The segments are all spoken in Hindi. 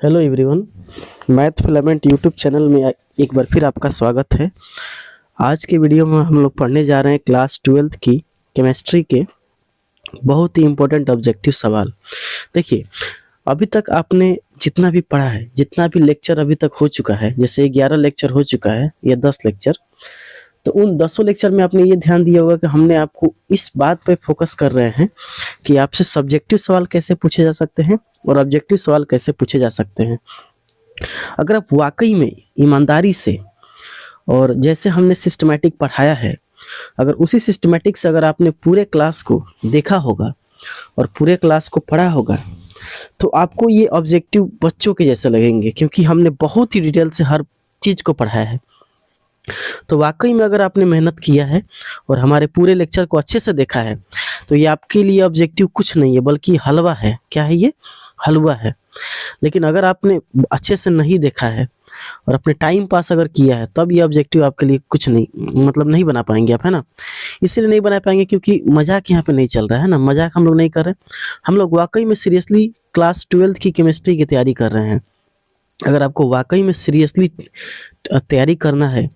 Hello everyone, math filament YouTube channel में एक बार फिर आपका स्वागत है। आज के वीडियो में हम लोग पढ़ने जा रहे हैं क्लास 12th की केमिस्ट्री के बहुत ही इम्पोर्टेंट ऑब्जेक्टिव सवाल। देखिए, अभी तक आपने जितना भी पढ़ा है, जितना भी लेक्चर अभी तक हो चुका है, जैसे 11 लेक्चर हो चुका है या 10 लेक्चर, तो उन 10 लेक्चर में आपने ये ध्यान दिया होगा कि हमने आपको इस बात पे फोकस कर रहे हैं कि आपसे सब्जेक्टिव सवाल कैसे पूछे जा सकते हैं और ऑब्जेक्टिव सवाल कैसे पूछे जा सकते हैं। अगर आप वाकई में ईमानदारी से और जैसे हमने सिस्टमैटिक पढ़ाया है, अगर उसी सिस्टमैटिक से अगर आपने पूरे क्लास को देखा होगा और पूरे क्लास को पढ़ा होगा, तो आपको ये ऑब्जेक्टिव बच्चों के जैसे लगेंगे, क्योंकि हमने बहुत ही डिटेल से हर चीज़ को पढ़ाया है। तो वाकई में अगर आपने मेहनत किया है और हमारे पूरे लेक्चर को अच्छे से देखा है, तो ये आपके लिए ऑब्जेक्टिव कुछ नहीं है बल्कि हलवा है। क्या है ये? हलवा है। लेकिन अगर आपने अच्छे से नहीं देखा है और अपने टाइम पास अगर किया है, तब ये ऑब्जेक्टिव आपके लिए कुछ नहीं, मतलब नहीं बना पाएंगे आप, है ना। इसलिए नहीं बना पाएंगे क्योंकि मजाक यहाँ पे नहीं चल रहा है ना, मजाक हम लोग नहीं कर रहे। हम लोग वाकई में सीरियसली क्लास 12th की केमिस्ट्री की तैयारी कर रहे हैं। अगर आपको वाकई में सीरियसली तैयारी करना है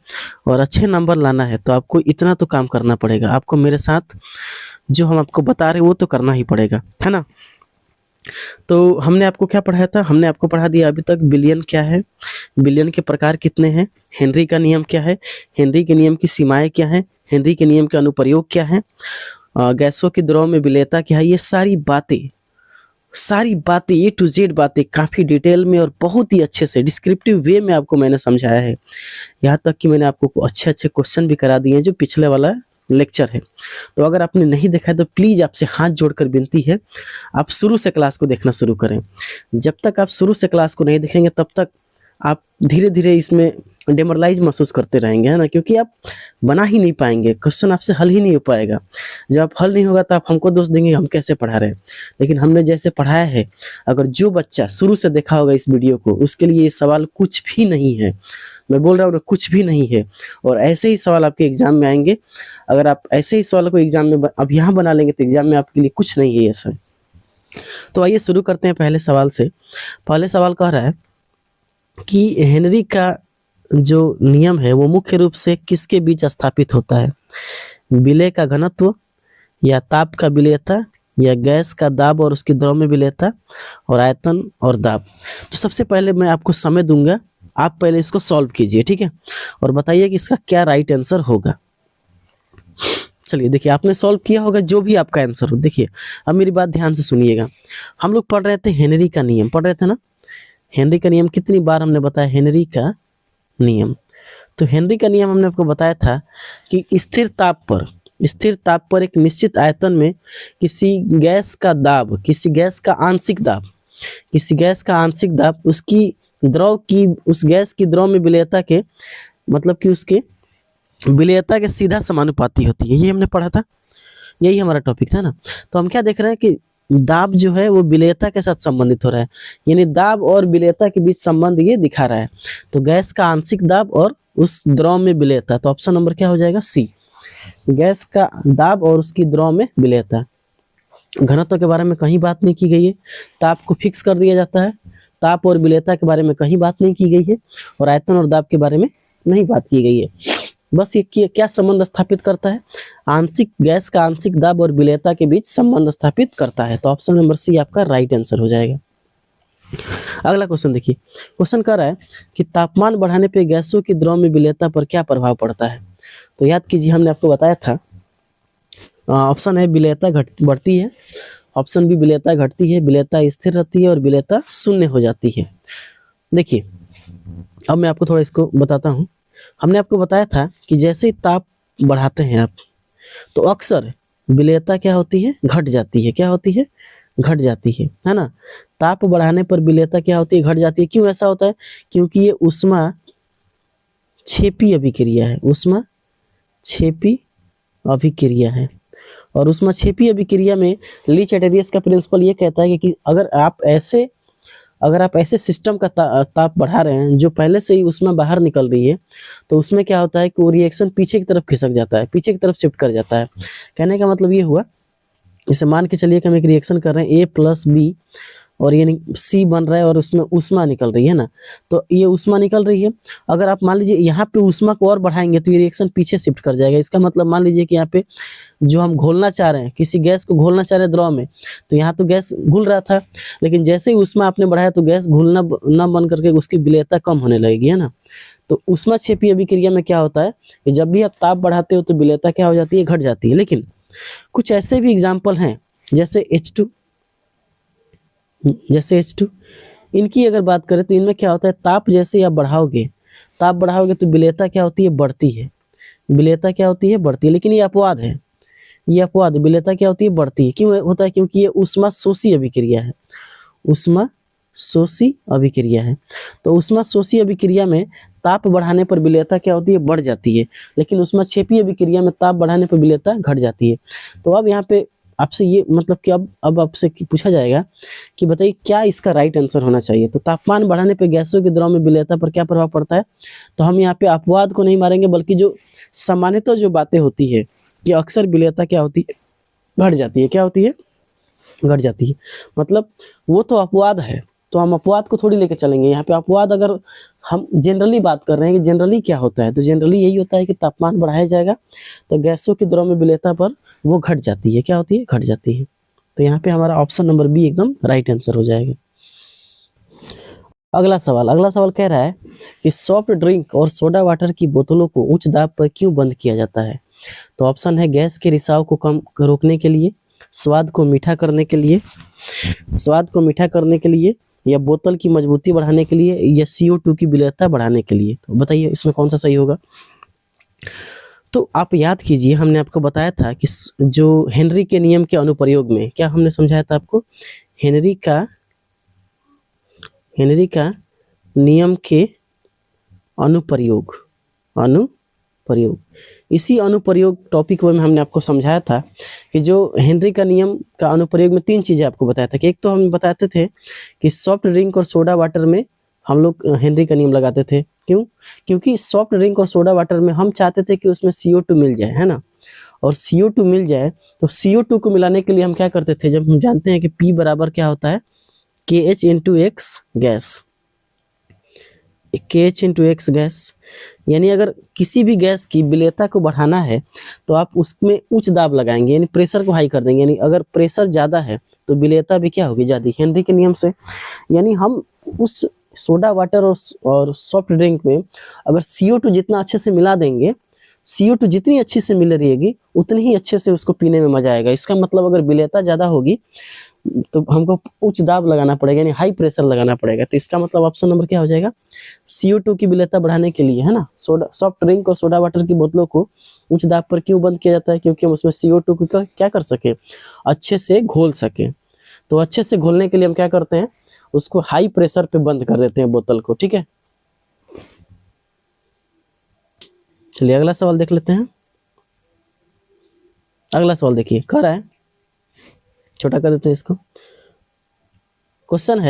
और अच्छे नंबर लाना है, तो आपको इतना तो काम करना पड़ेगा। आपको मेरे साथ जो हम आपको बता रहे हैं वो तो करना ही पड़ेगा, है ना। तो हमने आपको क्या पढ़ाया था? हमने आपको पढ़ा दिया अभी तक बिलियन क्या है, बिलियन के प्रकार कितने हैं, हेनरी का नियम क्या है, हेनरी के नियम की सीमाएं क्या हैं, हेनरी के नियम के अनुप्रयोग क्या है, गैसों के द्रव में विलेयता क्या है। ये सारी बातें ए टू जेड बातें काफ़ी डिटेल में और बहुत ही अच्छे से डिस्क्रिप्टिव वे में आपको मैंने समझाया है। यहाँ तक कि मैंने आपको अच्छे अच्छे क्वेश्चन भी करा दिए हैं जो पिछले वाला लेक्चर है। तो अगर आपने नहीं देखा है तो प्लीज़ आपसे हाथ जोड़कर विनती है, आप शुरू से क्लास को देखना शुरू करें। जब तक आप शुरू से क्लास को नहीं देखेंगे, तब तक आप धीरे धीरे इसमें डेमोरलाइज महसूस करते रहेंगे, है ना, क्योंकि आप बना ही नहीं पाएंगे, क्वेश्चन आपसे हल ही नहीं हो पाएगा। जब आप हल नहीं होगा तो आप हमको दोष देंगे हम कैसे पढ़ा रहे हैं। लेकिन हमने जैसे पढ़ाया है, अगर जो बच्चा शुरू से देखा होगा इस वीडियो को, उसके लिए ये सवाल कुछ भी नहीं है। मैं बोल रहा हूँ ना, कुछ भी नहीं है। और ऐसे ही सवाल आपके एग्जाम में आएंगे। अगर आप ऐसे ही सवाल को एग्जाम में अब यहाँ बना लेंगे, तो एग्जाम में आपके लिए कुछ नहीं है ये सब। तो आइए शुरू करते हैं पहले सवाल से। पहले सवाल कह रहा है कि हेनरी का जो नियम है वो मुख्य रूप से किसके बीच स्थापित होता है? विलेय का घनत्व, या ताप का विलेयता, या गैस का दाब और उसकी द्रव में विलेयता, और आयतन और दाब। तो सबसे पहले मैं आपको समय दूंगा, आप पहले इसको सॉल्व कीजिए, ठीक है, और बताइए कि इसका क्या राइट आंसर होगा। चलिए देखिए, आपने सॉल्व किया होगा जो भी आपका आंसर हो। देखिए, अब मेरी बात ध्यान से सुनिएगा। हम लोग पढ़ रहे थे हेनरी का नियम, पढ़ रहे थे ना। हेनरी का नियम कितनी बार हमने बताया? हेनरी का नियम। तो हेनरी का नियम हमने आपको बताया था कि स्थिर ताप पर एक निश्चित आयतन में किसी गैस का दाब, किसी गैस का आंशिक दाब उसकी द्रव की, उस गैस की द्रव में विलेयता के, मतलब कि उसके विलेयता के सीधा समानुपाती होती है। ये हमने पढ़ा था, यही हमारा टॉपिक था ना। तो हम क्या देख रहे हैं कि दाब जो है वो विलेयता के साथ संबंधित हो रहा है, यानी दाब और विलेयता के बीच संबंध ये दिखा रहा है। तो गैस का आंशिक दाब और उस द्रव में विलेयता, तो ऑप्शन नंबर क्या हो जाएगा? सी, गैस का दाब और उसकी द्रव में विलेयता। घनत्व के बारे में कहीं बात नहीं की गई है, ताप को फिक्स कर दिया जाता है। ताप और विलेयता के बारे में कहीं बात नहीं की गई है, और आयतन और दाब के बारे में नहीं बात की गई है। बस ये क्या संबंध स्थापित करता है? गैस का आंशिक दाब और विलेयता के बीच संबंध स्थापित करता है। तो ऑप्शन नंबर सी आपका राइट आंसर हो जाएगा। अगला क्वेश्चन देखिए, क्वेश्चन कह रहा है कि तापमान बढ़ाने पे गैसों की द्रव में विलेयता पर क्या प्रभाव पड़ता है? तो याद कीजिए, हमने आपको बताया था, ऑप्शन है विलेयता बढ़ती है, ऑप्शन बी विलेयता घटती है, विलेयता स्थिर रहती है, और विलेयता शून्य हो जाती है। देखिए, अब मैं आपको थोड़ा इसको बताता हूँ। हमने आपको बताया था कि जैसे ही ताप बढ़ाते हैं आप, तो अक्सर विलेयता क्या होती है? घट जाती है। क्या होती है? घट जाती है ना। ताप बढ़ाने पर विलेयता क्या होती है? घट जाती है। क्यों ऐसा होता है? क्योंकि ये ऊष्मा छेपी अभिक्रिया है, ऊष्मा छेपी अभिक्रिया है। और ऊष्मा छेपी अभिक्रिया में ली चाटेरियस का प्रिंसिपल ये कहता है कि अगर आप ऐसे सिस्टम का ताप बढ़ा रहे हैं जो पहले से ही उसमें बाहर निकल रही है, तो उसमें क्या होता है कि वो रिएक्शन पीछे की तरफ खिसक जाता है, पीछे की तरफ शिफ्ट कर जाता है। कहने का मतलब ये हुआ, इसे मान के चलिए कि हम एक रिएक्शन कर रहे हैं A + B और ये सी बन रहा है और उसमें ऊष्मा निकल रही है ना, तो ये ऊष्मा निकल रही है। अगर आप मान लीजिए यहाँ पे ऊष्मा को और बढ़ाएंगे तो ये रिएक्शन पीछे शिफ्ट कर जाएगा। इसका मतलब मान लीजिए कि यहाँ पे जो हम घोलना चाह रहे हैं, किसी गैस को घोलना चाह रहे हैं द्रव में, तो यहाँ तो गैस घुल रहा था, लेकिन जैसे ही ऊष्मा आपने बढ़ाया तो गैस घुलना न बन करके उसकी विलेयता कम होने लगेगी, है ना। तो ऊष्माक्षेपीय अभिक्रिया में क्या होता है कि जब भी आप ताप बढ़ाते हो तो विलेयता क्या हो जाती है, घट जाती है। लेकिन कुछ ऐसे भी एग्जाम्पल हैं जैसे H2, इनकी अगर बात करें तो इनमें क्या होता है, ताप जैसे ही आप बढ़ाओगे तो विलेयता क्या होती है, बढ़ती है। विलेयता क्या होती है, बढ़ती है। लेकिन ये अपवाद है, विलेयता क्या होती है, बढ़ती है। क्यों होता है, क्योंकि ये ऊष्मा शोषी अभिक्रिया है। ऊष्मा शोषी अभिक्रिया है। तो ऊष्मा शोषी अभिक्रिया में ताप बढ़ाने पर विलेयता क्या होती है, बढ़ जाती है। लेकिन ऊष्माक्षेपीय अभिक्रिया में ताप बढ़ाने पर विलेयता घट जाती है। तो अब यहाँ पे आपसे ये मतलब कि अब आपसे पूछा जाएगा कि बताइए क्या इसका राइट आंसर होना चाहिए। तो तापमान बढ़ाने पर गैसों के द्रव में विलेयता पर क्या प्रभाव पड़ता है। तो हम यहाँ पे अपवाद को नहीं मारेंगे, बल्कि जो सामान्यतः जो बातें होती है कि अक्सर विलेयता क्या होती है, घट जाती है। क्या होती है, घट जाती है। मतलब वो तो अपवाद है, तो हम अपवाद को थोड़ी लेके चलेंगे। यहाँ पे अपवाद अगर हम जनरली बात कर रहे हैं कि जनरली क्या होता है, तो जनरली यही होता है कि तापमान बढ़ाया जाएगा तो गैसों के द्रव में विलेयता पर वो घट जाती है। क्या होती है, घट जाती है। तो यहाँ पे हमारा ऑप्शन नंबर बी एकदम राइट आंसर हो जाएगा। अगला सवाल कह रहा है कि सॉफ्ट ड्रिंक और सोडा वाटर की बोतलों को उच्च दाब पर क्यों बंद किया जाता है। तो ऑप्शन है गैस के रिसाव को कम रोकने के लिए, स्वाद को मीठा करने के लिए, या बोतल की मजबूती बढ़ाने के लिए, या CO2 की विलेयता बढ़ाने के लिए। तो बताइए इसमें कौन सा सही होगा। तो आप याद कीजिए, हमने आपको बताया था कि जो हेनरी के नियम के अनुप्रयोग में क्या हमने समझाया था आपको, हेनरी का नियम के अनुप्रयोग इसी अनुप्रयोग टॉपिक में हमने आपको समझाया था कि जो हेनरी का नियम का अनुप्रयोग में 3 चीज़ें आपको बताया था कि एक तो हम बताते थे कि सॉफ्ट ड्रिंक और सोडा वाटर में हम लोग हेनरी का नियम लगाते थे। क्यों, क्योंकि सॉफ्ट ड्रिंक और सोडा वाटर में हम चाहते थे कि उसमें CO2 मिल जाए, है ना। और CO2 मिल जाए तो CO2 को मिलाने के लिए हम क्या करते थे, जब हम जानते हैं कि P बराबर क्या होता है, KH into x gas, KH into x gas. यानी अगर किसी भी गैस की विलेयता को बढ़ाना है तो आप उसमें उच्च दाब लगाएंगे, यानी प्रेशर को हाई कर देंगे। यानी अगर प्रेशर ज़्यादा है तो विलेयता भी क्या होगी, ज़्यादा, हेनरी के नियम से। यानी हम उस सोडा वाटर और सॉफ्ट ड्रिंक में अगर CO2 जितना अच्छे से मिला देंगे, CO2 जितनी अच्छी से मिल रहेगी उतनी ही अच्छे से उसको पीने में मजा आएगा। इसका मतलब अगर विलेयता ज़्यादा होगी तो हमको उच्च दाब लगाना पड़ेगा, यानी हाई प्रेशर लगाना पड़ेगा। तो इसका मतलब ऑप्शन नंबर क्या हो जाएगा, CO2 की विलेयता बढ़ाने के लिए, है ना। सॉफ्ट ड्रिंक और सोडा वाटर की बोतलों को उच्च दाब पर क्यों बंद किया जाता है, क्योंकि हम उसमें CO2 को क्या कर सके, अच्छे से घोल सके। तो अच्छे से घोलने के लिए हम क्या करते हैं, उसको हाई प्रेशर पे बंद कर देते हैं बोतल को, ठीक है। चलिए अगला सवाल देख लेते हैं। अगला सवाल देखिए, कह रहा है, छोटा कर देते हैं इसको। क्वेश्चन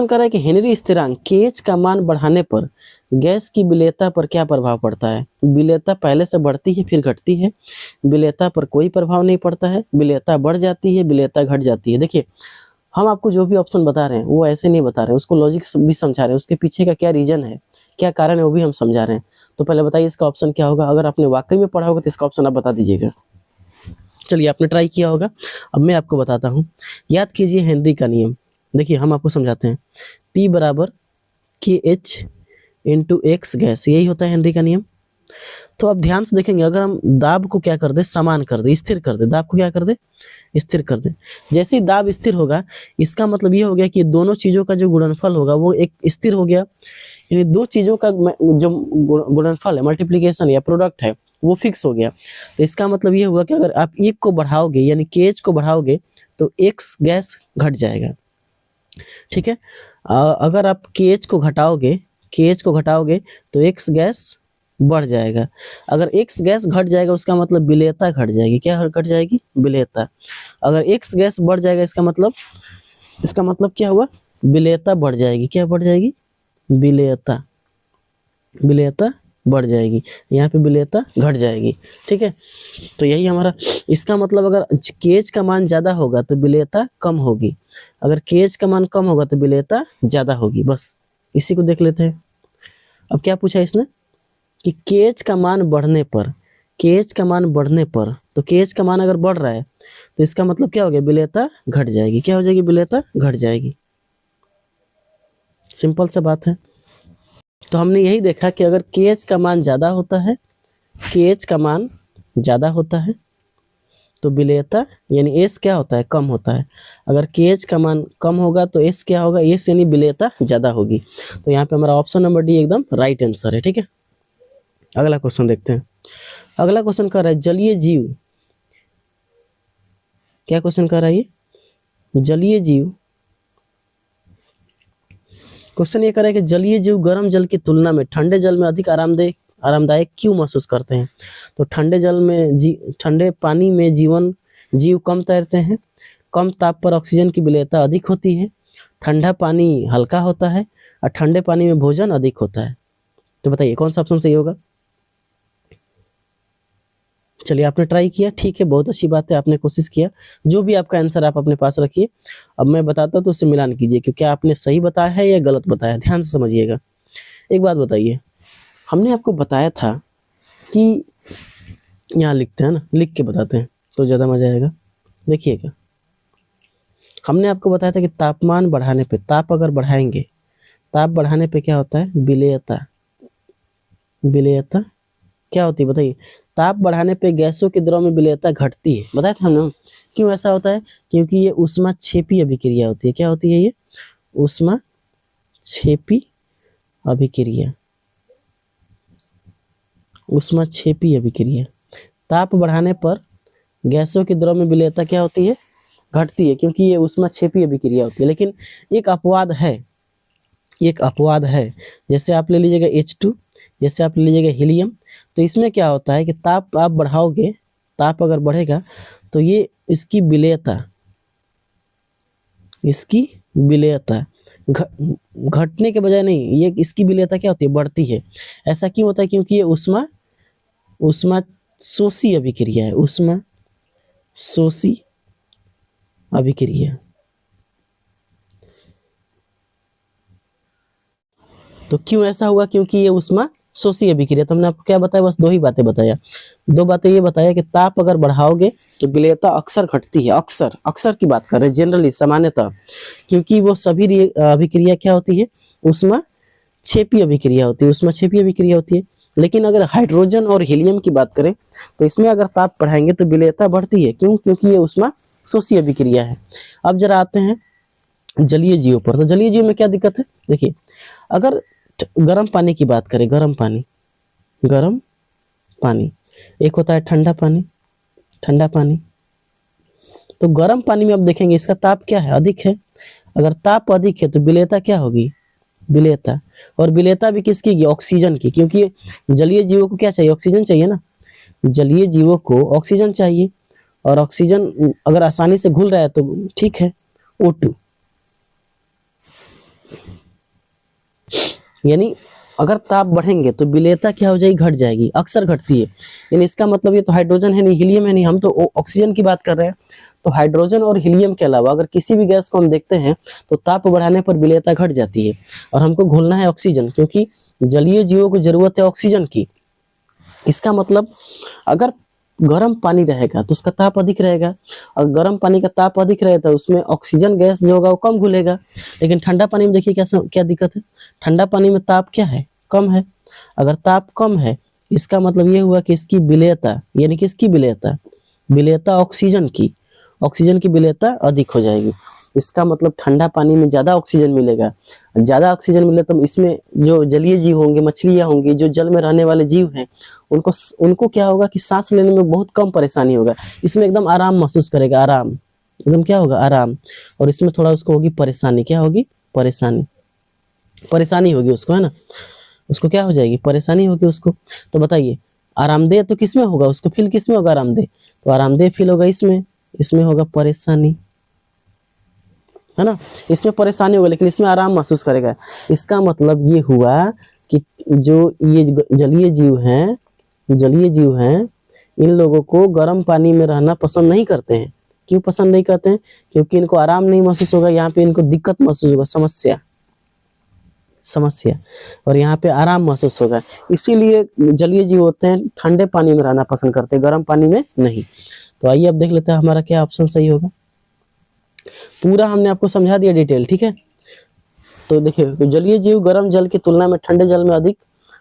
कह रहा है कि हेनरी स्थिरांक KH का मान बढ़ाने पर गैस की विलेयता पर क्या प्रभाव पड़ता है। विलेयता पहले से बढ़ती है फिर घटती है, विलेयता पर कोई प्रभाव नहीं पड़ता है, विलेयता बढ़ जाती है, विलेयता घट जाती है। देखिए हम आपको जो भी ऑप्शन बता रहे हैं वो ऐसे नहीं बता रहे हैं, उसको लॉजिक भी समझा रहे हैं, उसके पीछे का क्या रीजन है, क्या कारण है, वो भी हम समझा रहे हैं। तो पहले बताइए इसका ऑप्शन क्या होगा। अगर आपने वाकई में पढ़ा होगा तो इसका ऑप्शन आप बता दीजिएगा। चलिए आपने ट्राई किया होगा, अब मैं आपको बताता हूँ। याद कीजिए हेनरी का नियम, देखिए हम आपको समझाते हैं। P बराबर KH इंटू एक्स गैस, यही होता है हेनरी का नियम। तो अब ध्यान से देखेंगे, अगर हम दाब को क्या कर दे, समान कर दे, स्थिर कर दे, दाब को क्या कर दे, स्थिर कर दे। जैसे ही दाब स्थिर होगा इसका मतलब ये हो गया कि दोनों चीज़ों का जो गुणनफल होगा वो एक स्थिर हो गया। यानी दो चीज़ों का जो गुणनफल है, मल्टीप्लिकेशन या प्रोडक्ट है, वो फिक्स हो गया। तो इसका मतलब ये हुआ कि अगर आप एक को बढ़ाओगे यानी KH को बढ़ाओगे तो एक्स गैस घट जाएगा, ठीक है। अगर आप KH को घटाओगे तो एक्स गैस बढ़ जाएगा। अगर एक्स गैस घट जाएगा उसका मतलब विलेयता घट जाएगी। क्या घट जाएगी, विलेयता। अगर एक्स गैस बढ़ जाएगा इसका मतलब क्या हुआ, विलेयता बढ़ जाएगी। क्या बढ़ जाएगी, विलेयता बढ़ जाएगी, यहाँ पे विलेयता घट जाएगी। ठीक है, तो यही हमारा इसका मतलब अगर केएच का मान ज़्यादा होगा तो विलेयता कम होगी, अगर केएच का मान कम होगा तो विलेयता ज़्यादा होगी। बस इसी को देख लेते हैं। अब क्या पूछा इसने कि केएच का मान बढ़ने पर, केएच का मान बढ़ने पर, तो केएच का मान अगर बढ़ रहा है तो इसका मतलब क्या हो गया, विलेयता घट जाएगी। क्या हो जाएगी, विलेयता घट जाएगी। सिंपल सा बात है। तो हमने यही देखा कि अगर केएच का मान ज़्यादा होता है, केएच का मान ज़्यादा होता है तो विलेयता यानी एस क्या होता है, कम होता है। अगर केएच का मान कम होगा तो एस क्या होगा, एस यानी विलेयता ज़्यादा होगी। तो यहाँ पे हमारा ऑप्शन नंबर डी एकदम राइट आंसर है। ठीक है, अगला क्वेश्चन देखते हैं। अगला क्वेश्चन कर रहा है जलीय जीव, क्या क्वेश्चन कर रहा है ये, जलीय जीव। क्वेश्चन ये कर रहा है कि जलीय जीव गर्म जल की तुलना में ठंडे जल में अधिक आरामदायक क्यों महसूस करते हैं। तो ठंडे पानी में जीव कम तैरते हैं, कम ताप पर ऑक्सीजन की विलेयता अधिक होती है, ठंडा पानी हल्का होता है और ठंडे पानी में भोजन अधिक होता है। तो बताइए कौन सा ऑप्शन सही होगा। चलिए आपने ट्राई किया, ठीक है, बहुत अच्छी बात है, आपने कोशिश किया। जो भी आपका आंसर आप अपने पास रखिए। अब मैं बताता तो उससे मिलान कीजिए कि क्या आपने सही बताया है या गलत बताया, ध्यान से समझिएगा। एक बात बताइए, हमने आपको बताया था कि यहाँ लिखते हैं ना, लिख के बताते हैं तो ज़्यादा मजा आएगा। देखिएगा, हमने आपको बताया था कि तापमान बढ़ाने पे, ताप अगर बढ़ाएंगे, ताप बढ़ाने पे क्या होता है, विलेयता। विलेयता क्या होती है बताइए। ताप बढ़ाने पे गैसों के द्रव में विलेयता घटती है, बताया था हमने। क्यों ऐसा होता है, क्योंकि ये ऊष्माक्षेपी अभिक्रिया होती है। क्या होती है ये, ऊष्माक्षेपी अभिक्रिया। ऊष्माक्षेपी अभिक्रिया। ताप बढ़ाने पर गैसों के द्रव में विलेयता क्या होती है, घटती है, क्योंकि ये ऊष्माक्षेपी अभिक्रिया होती है। लेकिन एक अपवाद है, एक अपवाद है। जैसे आप ले लीजिएगा H2, जैसे आप ले लीजिएगा हीलियम। तो इसमें क्या होता है कि ताप आप बढ़ाओगे, ताप अगर बढ़ेगा तो ये इसकी विलेयता घटने के बजाय नहीं, ये इसकी विलेयता क्या होती है, बढ़ती है। ऐसा क्यों होता है, क्योंकि ये ऊष्मा शोषी अभिक्रिया है, ऊष्मा शोषी अभिक्रिया। तो क्यों ऐसा हुआ, क्योंकि ये ऊष्मा शोषी अभिक्रिया। तो हमने आपको क्या बताया, बस दो ही बातें बताया। दो बातें ये बताया कि ताप अगर बढ़ाओगे तो विलेयता अक्सर घटती है, अक्सर की बात कर रहे हैं, जनरली सामान्यतः, क्योंकि वो सभी अभिक्रिया क्या होती है, ऊष्माक्षेपी अभिक्रिया होती है, ऊष्माक्षेपी अभिक्रिया होती है। लेकिन अगर हाइड्रोजन और हीलियम की बात करें तो इसमें अगर ताप बढ़ाएंगे तो विलेयता बढ़ती है। क्यों, क्योंकि ये ऊष्मा शोषी अभिक्रिया है। अब जरा आते हैं जलीय जीवों पर। तो जलीय जीव में क्या दिक्कत है, देखिए, अगर गर्म पानी की बात करें, गर्म पानी, एक होता है ठंडा पानी। तो गर्म पानी में अब देखेंगे इसका ताप क्या है, अधिक है। अगर ताप अधिक है तो विलेयता क्या होगी, विलेयता। और विलेयता भी किसकी की, ऑक्सीजन की, क्योंकि जलीय जीवों को क्या चाहिए, ऑक्सीजन चाहिए ना। जलीय जीवों को ऑक्सीजन चाहिए, और ऑक्सीजन अगर आसानी से घुल रहा है तो ठीक है, O2। यानी अगर ताप बढ़ेंगे तो विलेयता क्या हो जाएगी, घट जाएगी, अक्सर घटती है। यानी इसका मतलब ये तो हाइड्रोजन है नहीं, हीलियम है नहीं, हम तो ऑक्सीजन की बात कर रहे हैं। तो हाइड्रोजन और हीलियम के अलावा अगर किसी भी गैस को हम देखते हैं तो ताप बढ़ाने पर विलेयता घट जाती है। और हमको घोलना है ऑक्सीजन, क्योंकि जलीय जीवों को जरूरत है ऑक्सीजन की। इसका मतलब अगर गर्म पानी रहेगा तो उसका ताप अधिक रहेगा, और गर्म पानी का ताप अधिक रहेगा तो उसमें ऑक्सीजन गैस जो होगा वो कम घुलेगा। लेकिन ठंडा पानी में देखिए क्या दिक्कत है, ठंडा पानी में ताप क्या है, कम है। अगर ताप कम है इसका मतलब ये हुआ कि इसकी विलेयता, यानी कि इसकी विलेयता ऑक्सीजन की विलेयता अधिक हो जाएगी। इसका मतलब ठंडा पानी में ज़्यादा ऑक्सीजन मिलेगा, ज़्यादा ऑक्सीजन मिले तो इसमें जो जलीय जीव होंगे, मछलियाँ होंगी, जो जल में रहने वाले जीव हैं, उनको क्या होगा कि सांस लेने में बहुत कम परेशानी होगा। इसमें एकदम आराम महसूस करेगा, आराम, एकदम क्या होगा, आराम। और इसमें थोड़ा उसको होगी परेशानी, क्या होगी, परेशानी होगी उसको, है ना, उसको क्या हो जाएगी, परेशानी होगी उसको। तो बताइए आरामदेह तो किसमें होगा, उसको फील किसमें होगा, आरामदेह। तो आरामदेह फील होगा इसमें होगा परेशानी, है ना, इसमें परेशानी होगा लेकिन इसमें आराम महसूस करेगा। इसका मतलब ये हुआ कि जो ये जलीय जीव हैं, इन लोगों को गर्म पानी में रहना पसंद नहीं करते हैं। क्यों पसंद नहीं करते हैं? क्योंकि इनको आराम नहीं महसूस होगा, यहाँ पे इनको दिक्कत महसूस होगा, समस्या, और यहाँ पे आराम महसूस होगा। इसीलिए जलीय जीव होते हैं ठंडे पानी में रहना पसंद करते हैं, गर्म पानी में नहीं। तो आइए अब देख लेते हैं हमारा क्या ऑप्शन सही होगा। पूरा हमने आपको समझा दिया डिटेल, ठीक है। तो देखिए, तो जलीय जीव गर्म जल की तुलना में ठंडे जल में अधिक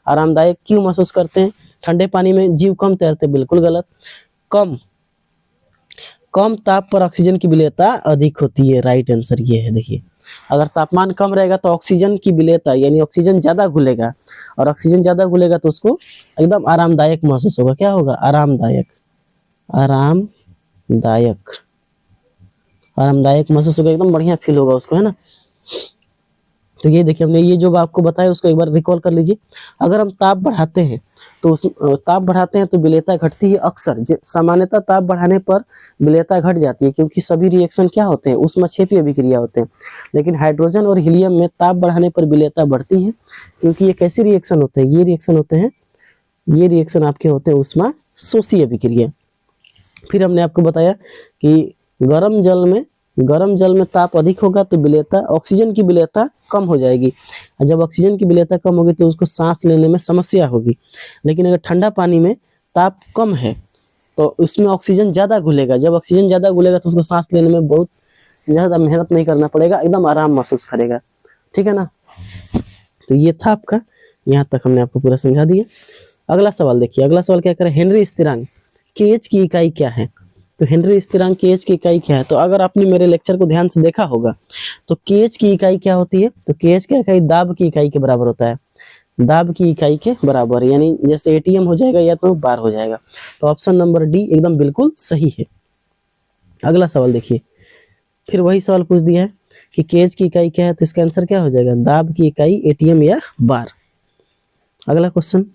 आरामदायक क्यों महसूस करते हैं? ठंडे पानी में जीव कम तैरते, बिल्कुल गलत। कम ताप पर ऑक्सीजन की विलेयता अधिक होती है, राइट आंसर ये है। देखिए, अगर तापमान कम रहेगा तो ऑक्सीजन की विलेयता यानी ऑक्सीजन ज्यादा घुलेगा, और ऑक्सीजन ज्यादा घुलेगा तो उसको एकदम आरामदायक महसूस होगा। क्या होगा? आरामदायक महसूस होगा, एकदम बढ़िया फील होगा उसको, है ना। तो ये देखिए, हमने ये जो आपको बताया उसको एक बार रिकॉल कर लीजिए। अगर हम ताप बढ़ाते हैं तो विलेयता घटती है अक्सर। सामान्यतः ताप बढ़ाने पर विलेयता घट जाती है, क्योंकि सभी रिएक्शन क्या होते हैं? ऊष्मक्षेपी अभिक्रिया होते हैं। लेकिन हाइड्रोजन और हीलियम में ताप बढ़ाने पर विलेयता बढ़ती है, क्योंकि ये कैसी रिएक्शन होते हैं? ये रिएक्शन आपके होते हैं ऊष्माशोषी अभिक्रिया। फिर हमने आपको बताया कि गर्म जल में ताप अधिक होगा तो विलेयता, ऑक्सीजन की विलेयता कम हो जाएगी। और जब ऑक्सीजन की विलेयता कम होगी तो उसको सांस लेने में समस्या होगी। लेकिन अगर ठंडा पानी में ताप कम है तो उसमें ऑक्सीजन ज़्यादा घुलेगा। जब ऑक्सीजन ज़्यादा घुलेगा तो उसको सांस लेने में बहुत ज़्यादा मेहनत नहीं करना पड़ेगा, एकदम आराम महसूस करेगा, ठीक है ना। तो ये था आपका, यहाँ तक हमने आपको पूरा समझा दिया। अगला सवाल देखिए, अगला सवाल क्या करें? हेनरी स्थिरांक केएच की इकाई क्या है? तो हेनरी स्थिरांक केएच की इकाई क्या है? तो अगर आपने मेरे लेक्चर को ध्यान से देखा होगा तो केएच की इकाई क्या होती है? तो केएच की इकाई दाब की इकाई के बराबर होता है, दाब की इकाई के बराबर, यानी जैसे एटीएम हो जाएगा या तो बार हो जाएगा। तो ऑप्शन नंबर डी एकदम बिल्कुल सही है। अगला सवाल देखिए, फिर वही सवाल पूछ दिया है कि केएच की इकाई क्या है, तो इसका आंसर क्या हो जाएगा? दाब की इकाई, एटीएम या बार। अगला क्वेश्चन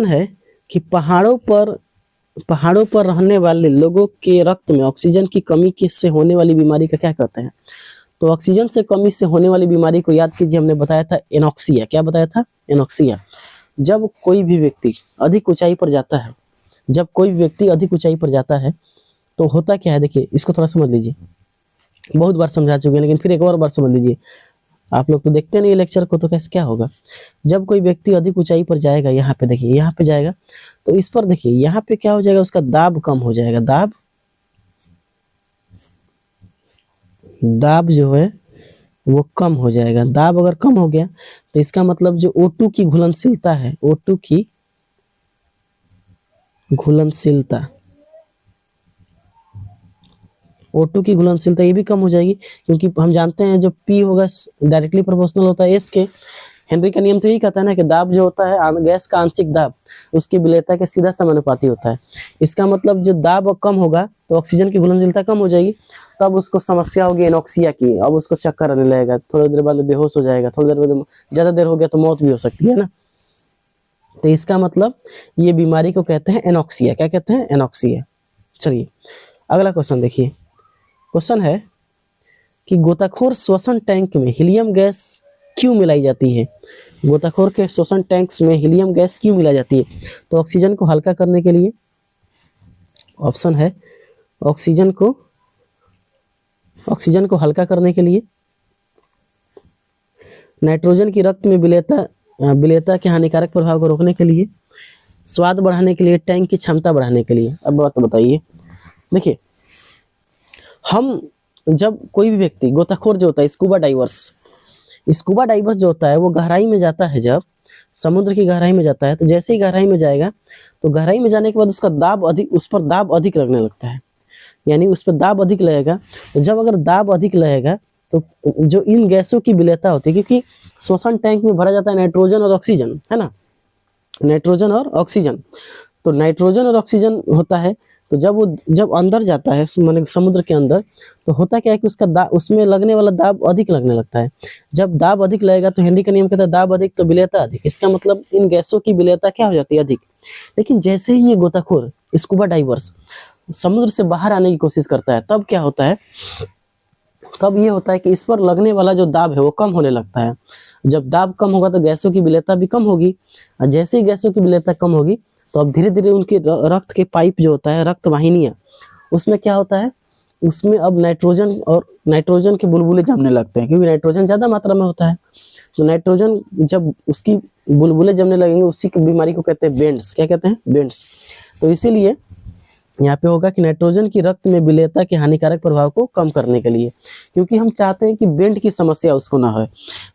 है कि पहाड़ों पर रहने वाले लोगों के रक्त में ऑक्सीजन की कमी से होने वाली बीमारी का क्या कहते हैं? तो ऑक्सीजन से कमी से होने वाली बीमारी को याद कीजिए, हमने बताया था एनॉक्सिया। क्या बताया था? एनॉक्सिया। जब कोई भी व्यक्ति अधिक ऊंचाई पर जाता है तो होता क्या है? देखिए, इसको थोड़ा समझ लीजिए, बहुत बार समझा चुके हैं लेकिन फिर एक और बार समझ लीजिए। आप लोग तो देखते नहीं लेक्चर को, तो कैसे क्या होगा? जब कोई व्यक्ति अधिक ऊंचाई पर जाएगा, यहाँ पे देखिए, यहाँ पे जाएगा तो इस पर देखिए, यहाँ पे क्या हो जाएगा? उसका दाब कम हो जाएगा। दाब जो है वो कम हो जाएगा। दाब अगर कम हो गया तो इसका मतलब जो O2 की घुलनशीलता है, O2 की घुलनशीलता ये भी कम हो जाएगी, क्योंकि हम जानते हैं जो P होगा डायरेक्टली प्रोपोर्शनल होता है S के। हेनरी का नियम तो यही कहता है ना कि दाब जो होता है गैस का आंशिक दाब उसकी विलेयता के सीधा समानुपाती होता है। इसका मतलब जो दाब कम होगा तो ऑक्सीजन की घुलनशीलता कम हो जाएगी, तब उसको समस्या होगी एनॉक्सिया की। अब उसको चक्कर आने लगेगा, थोड़ी देर बाद बेहोश हो जाएगा, थोड़ी देर बाद ज़्यादा देर हो गया तो मौत भी हो सकती है ना। तो इसका मतलब ये बीमारी को कहते हैं एनॉक्सिया। क्या कहते हैं? एनॉक्सिया। चलिए अगला क्वेश्चन देखिए। क्वेश्चन है कि गोताखोर श्वसन टैंक में हीलियम गैस क्यों मिलाई जाती है? गोताखोर के श्वसन टैंक्स में हीलियम गैस क्यों मिलाई जाती है? तो ऑक्सीजन को हल्का करने के लिए, ऑप्शन है ऑक्सीजन को हल्का करने के लिए, नाइट्रोजन की रक्त में विलेयता के हानिकारक प्रभाव को रोकने के लिए, स्वाद बढ़ाने के लिए, टैंक की क्षमता बढ़ाने के लिए। अब बात बताइए। देखिए, हम जब कोई भी व्यक्ति गोताखोर जो होता है, स्कूबा डाइवर्स जो होता है वो गहराई में जाता है, जब समुद्र की गहराई में जाता है तो जैसे ही गहराई में जाएगा तो गहराई में जाने के बाद उसका उस पर दाब अधिक लगने लगता है, यानी उस पर दाब अधिक लगेगा। तो जब अगर दाब अधिक लगेगा तो जो इन गैसों की विलेयता होती है, क्योंकि श्वसन टैंक में भरा जाता है नाइट्रोजन और ऑक्सीजन, है ना, नाइट्रोजन और ऑक्सीजन। तो नाइट्रोजन और ऑक्सीजन होता है, तो जब अंदर जाता है माने समुद्र के अंदर, तो होता क्या है कि उसका उसमें लगने वाला दाब अधिक लगने लगता है। जब दाब अधिक लगेगा तो हेनरी का नियम कहता है दाब अधिक तो विलेयता अधिक। इसका मतलब इन गैसों की विलेयता क्या हो जाती है? अधिक। लेकिन जैसे ही ये गोताखोर स्कूबा डाइवर्स समुद्र से बाहर आने की कोशिश करता है, तब क्या होता है? तब ये होता है कि इस पर लगने वाला जो दाब है वो कम होने लगता है। जब दाब कम होगा तो गैसों की विलेयता भी कम होगी, और जैसे ही गैसों की विलेयता कम होगी तो अब धीरे धीरे उनके रक्त के पाइप जो होता है, रक्त वाहिनियाँ, उसमें क्या होता है, उसमें अब नाइट्रोजन के बुलबुले जमने लगते हैं, क्योंकि नाइट्रोजन ज़्यादा मात्रा में होता है। तो नाइट्रोजन जब उसकी बुलबुले जमने लगेंगे, उसी की बीमारी को कहते हैं बेंड्स। क्या कहते हैं? बेंड्स। तो इसीलिए यहाँ पे होगा कि नाइट्रोजन की रक्त में विलेयता के हानिकारक प्रभाव को कम करने के लिए, क्योंकि हम चाहते हैं कि बेंड की समस्या उसको ना हो,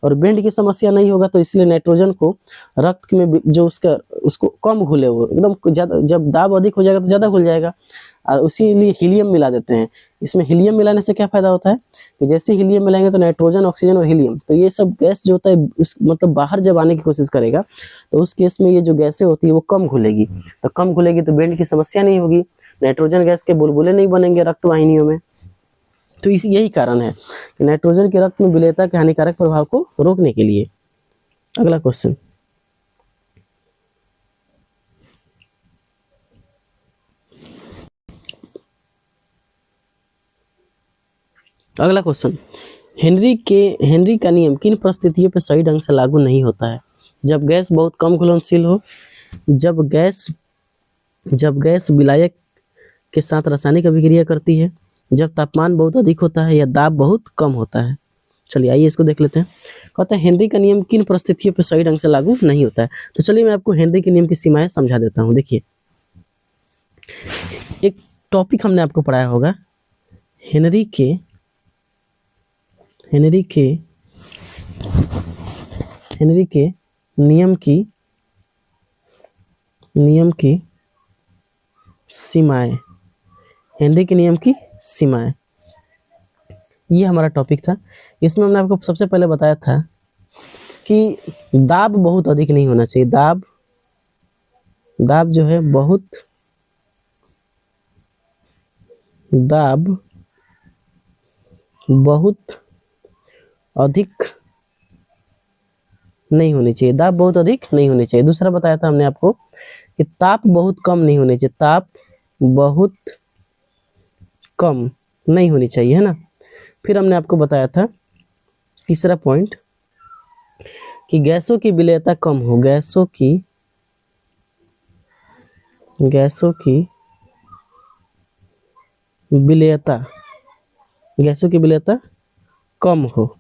और बेंड की समस्या नहीं होगा तो इसलिए नाइट्रोजन को रक्त में जो उसको कम घुले, वो एकदम ज़्यादा, जब दाब अधिक हो जाएगा तो ज़्यादा घुल जाएगा, और उसीलिए हीलियम मिला देते हैं। इसमें हीलियम मिलाने से क्या फ़ायदा होता है कि जैसे हीलियम मिलाएंगे तो नाइट्रोजन, ऑक्सीजन और हीलियम, तो ये सब गैस जो होता है मतलब बाहर जब आने की कोशिश करेगा तो उस केस में ये जो गैसें होती है वो कम घुलेगी, तो कम घुलेगी तो बेंड की समस्या नहीं होगी, नाइट्रोजन गैस के बुलबुले नहीं बनेंगे रक्त वाहिनियों में। तो यही कारण है कि नाइट्रोजन के रक्त में विलेयता के हानिकारक प्रभाव को रोकने के लिए। अगला क्वेश्चन, हेनरी का नियम किन परिस्थितियों पर सही ढंग से लागू नहीं होता है? जब गैस बहुत कम घुलनशील हो, जब गैस विलायक के साथ रासायनिक अभिक्रिया करती है, जब तापमान बहुत अधिक होता है, या दाब बहुत कम होता है। चलिए आइए इसको देख लेते हैं। कहते हैं हेनरी का नियम किन परिस्थितियों पर सही ढंग से लागू नहीं होता है। तो चलिए मैं आपको हेनरी के नियम की सीमाएं समझा देता हूँ। देखिए, एक टॉपिक हमने आपको पढ़ाया होगा, हेनरी के नियम की सीमाएं, हेनरी के नियम की सीमाएं, ये हमारा टॉपिक था। इसमें हमने आपको सबसे पहले बताया था कि दाब बहुत अधिक नहीं होना चाहिए। दाब जो है दाब बहुत अधिक नहीं होनी चाहिए, दाब बहुत अधिक नहीं होनी चाहिए। दूसरा बताया था हमने आपको कि ताप बहुत कम नहीं होनी चाहिए, ताप बहुत कम नहीं होनी चाहिए, है ना। फिर हमने आपको बताया था तीसरा पॉइंट कि गैसों की विलेयता कम हो, गैसों की विलेयता कम हो।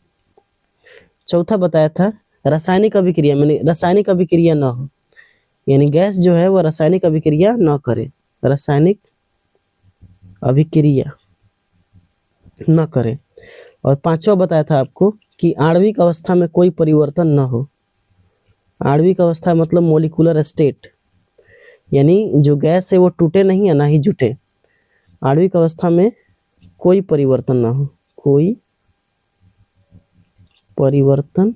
चौथा बताया था रासायनिक अभिक्रिया, यानी रासायनिक अभिक्रिया न हो, यानी गैस जो है वो रासायनिक अभिक्रिया न करे, रासायनिक अभिक्रिया न करे। और पांचवा बताया था आपको कि आणविक अवस्था में कोई परिवर्तन न हो। आणविक अवस्था मतलब मोलिकुलर स्टेट, यानी जो गैस है वो टूटे नहीं या ना ही जुटे। आणविक अवस्था में कोई परिवर्तन ना हो, कोई परिवर्तन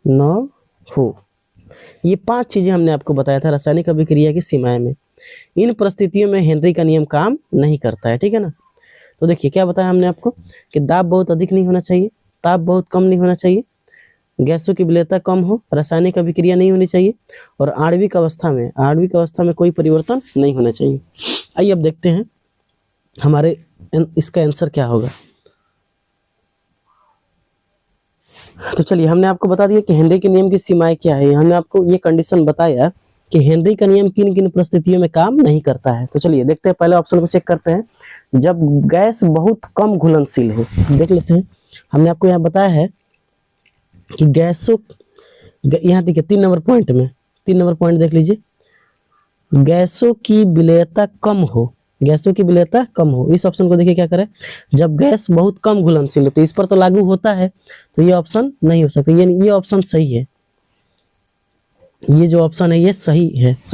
न हो। ये 5 चीजें हमने आपको बताया था रासायनिक अभिक्रिया की सीमाएं में। इन परिस्थितियों में हेनरी का नियम काम नहीं करता है, ठीक है ना। तो देखिए क्या बताया हमने आपको कि दाब बहुत अधिक नहीं होना चाहिए, ताप बहुत कम नहीं होना चाहिए, गैसों की विलेयता कम हो, रासायनिक अभिक्रिया नहीं होनी चाहिए, और आणविक अवस्था में कोई परिवर्तन नहीं होना चाहिए। आइए अब देखते हैं हमारे इसका आंसर क्या होगा। तो चलिए हमने आपको बता दिया कि हेनरी के नियम की सीमाएं क्या है। हमने आपको ये कंडीशन बताया कि हेनरी का नियम किन किन परिस्थितियों में काम नहीं करता है। तो चलिए देखते हैं, पहले ऑप्शन को चेक करते हैं, जब गैस बहुत कम घुलनशील हो। तो देख लेते हैं, हमने आपको यहाँ बताया है कि गैसों, यहाँ देखिए 3 नंबर पॉइंट देख लीजिए, गैसों की विलेयता कम हो, इस ऑप्शन को देखिए क्या करें, जब गैस बहुत कम घुलनशील हो, तो इस पर तो लागू होता है, तो ये ऑप्शन नहीं हो सकता, यानी ये ऑप्शन सही है। ये जो ऑप्शन है ये सही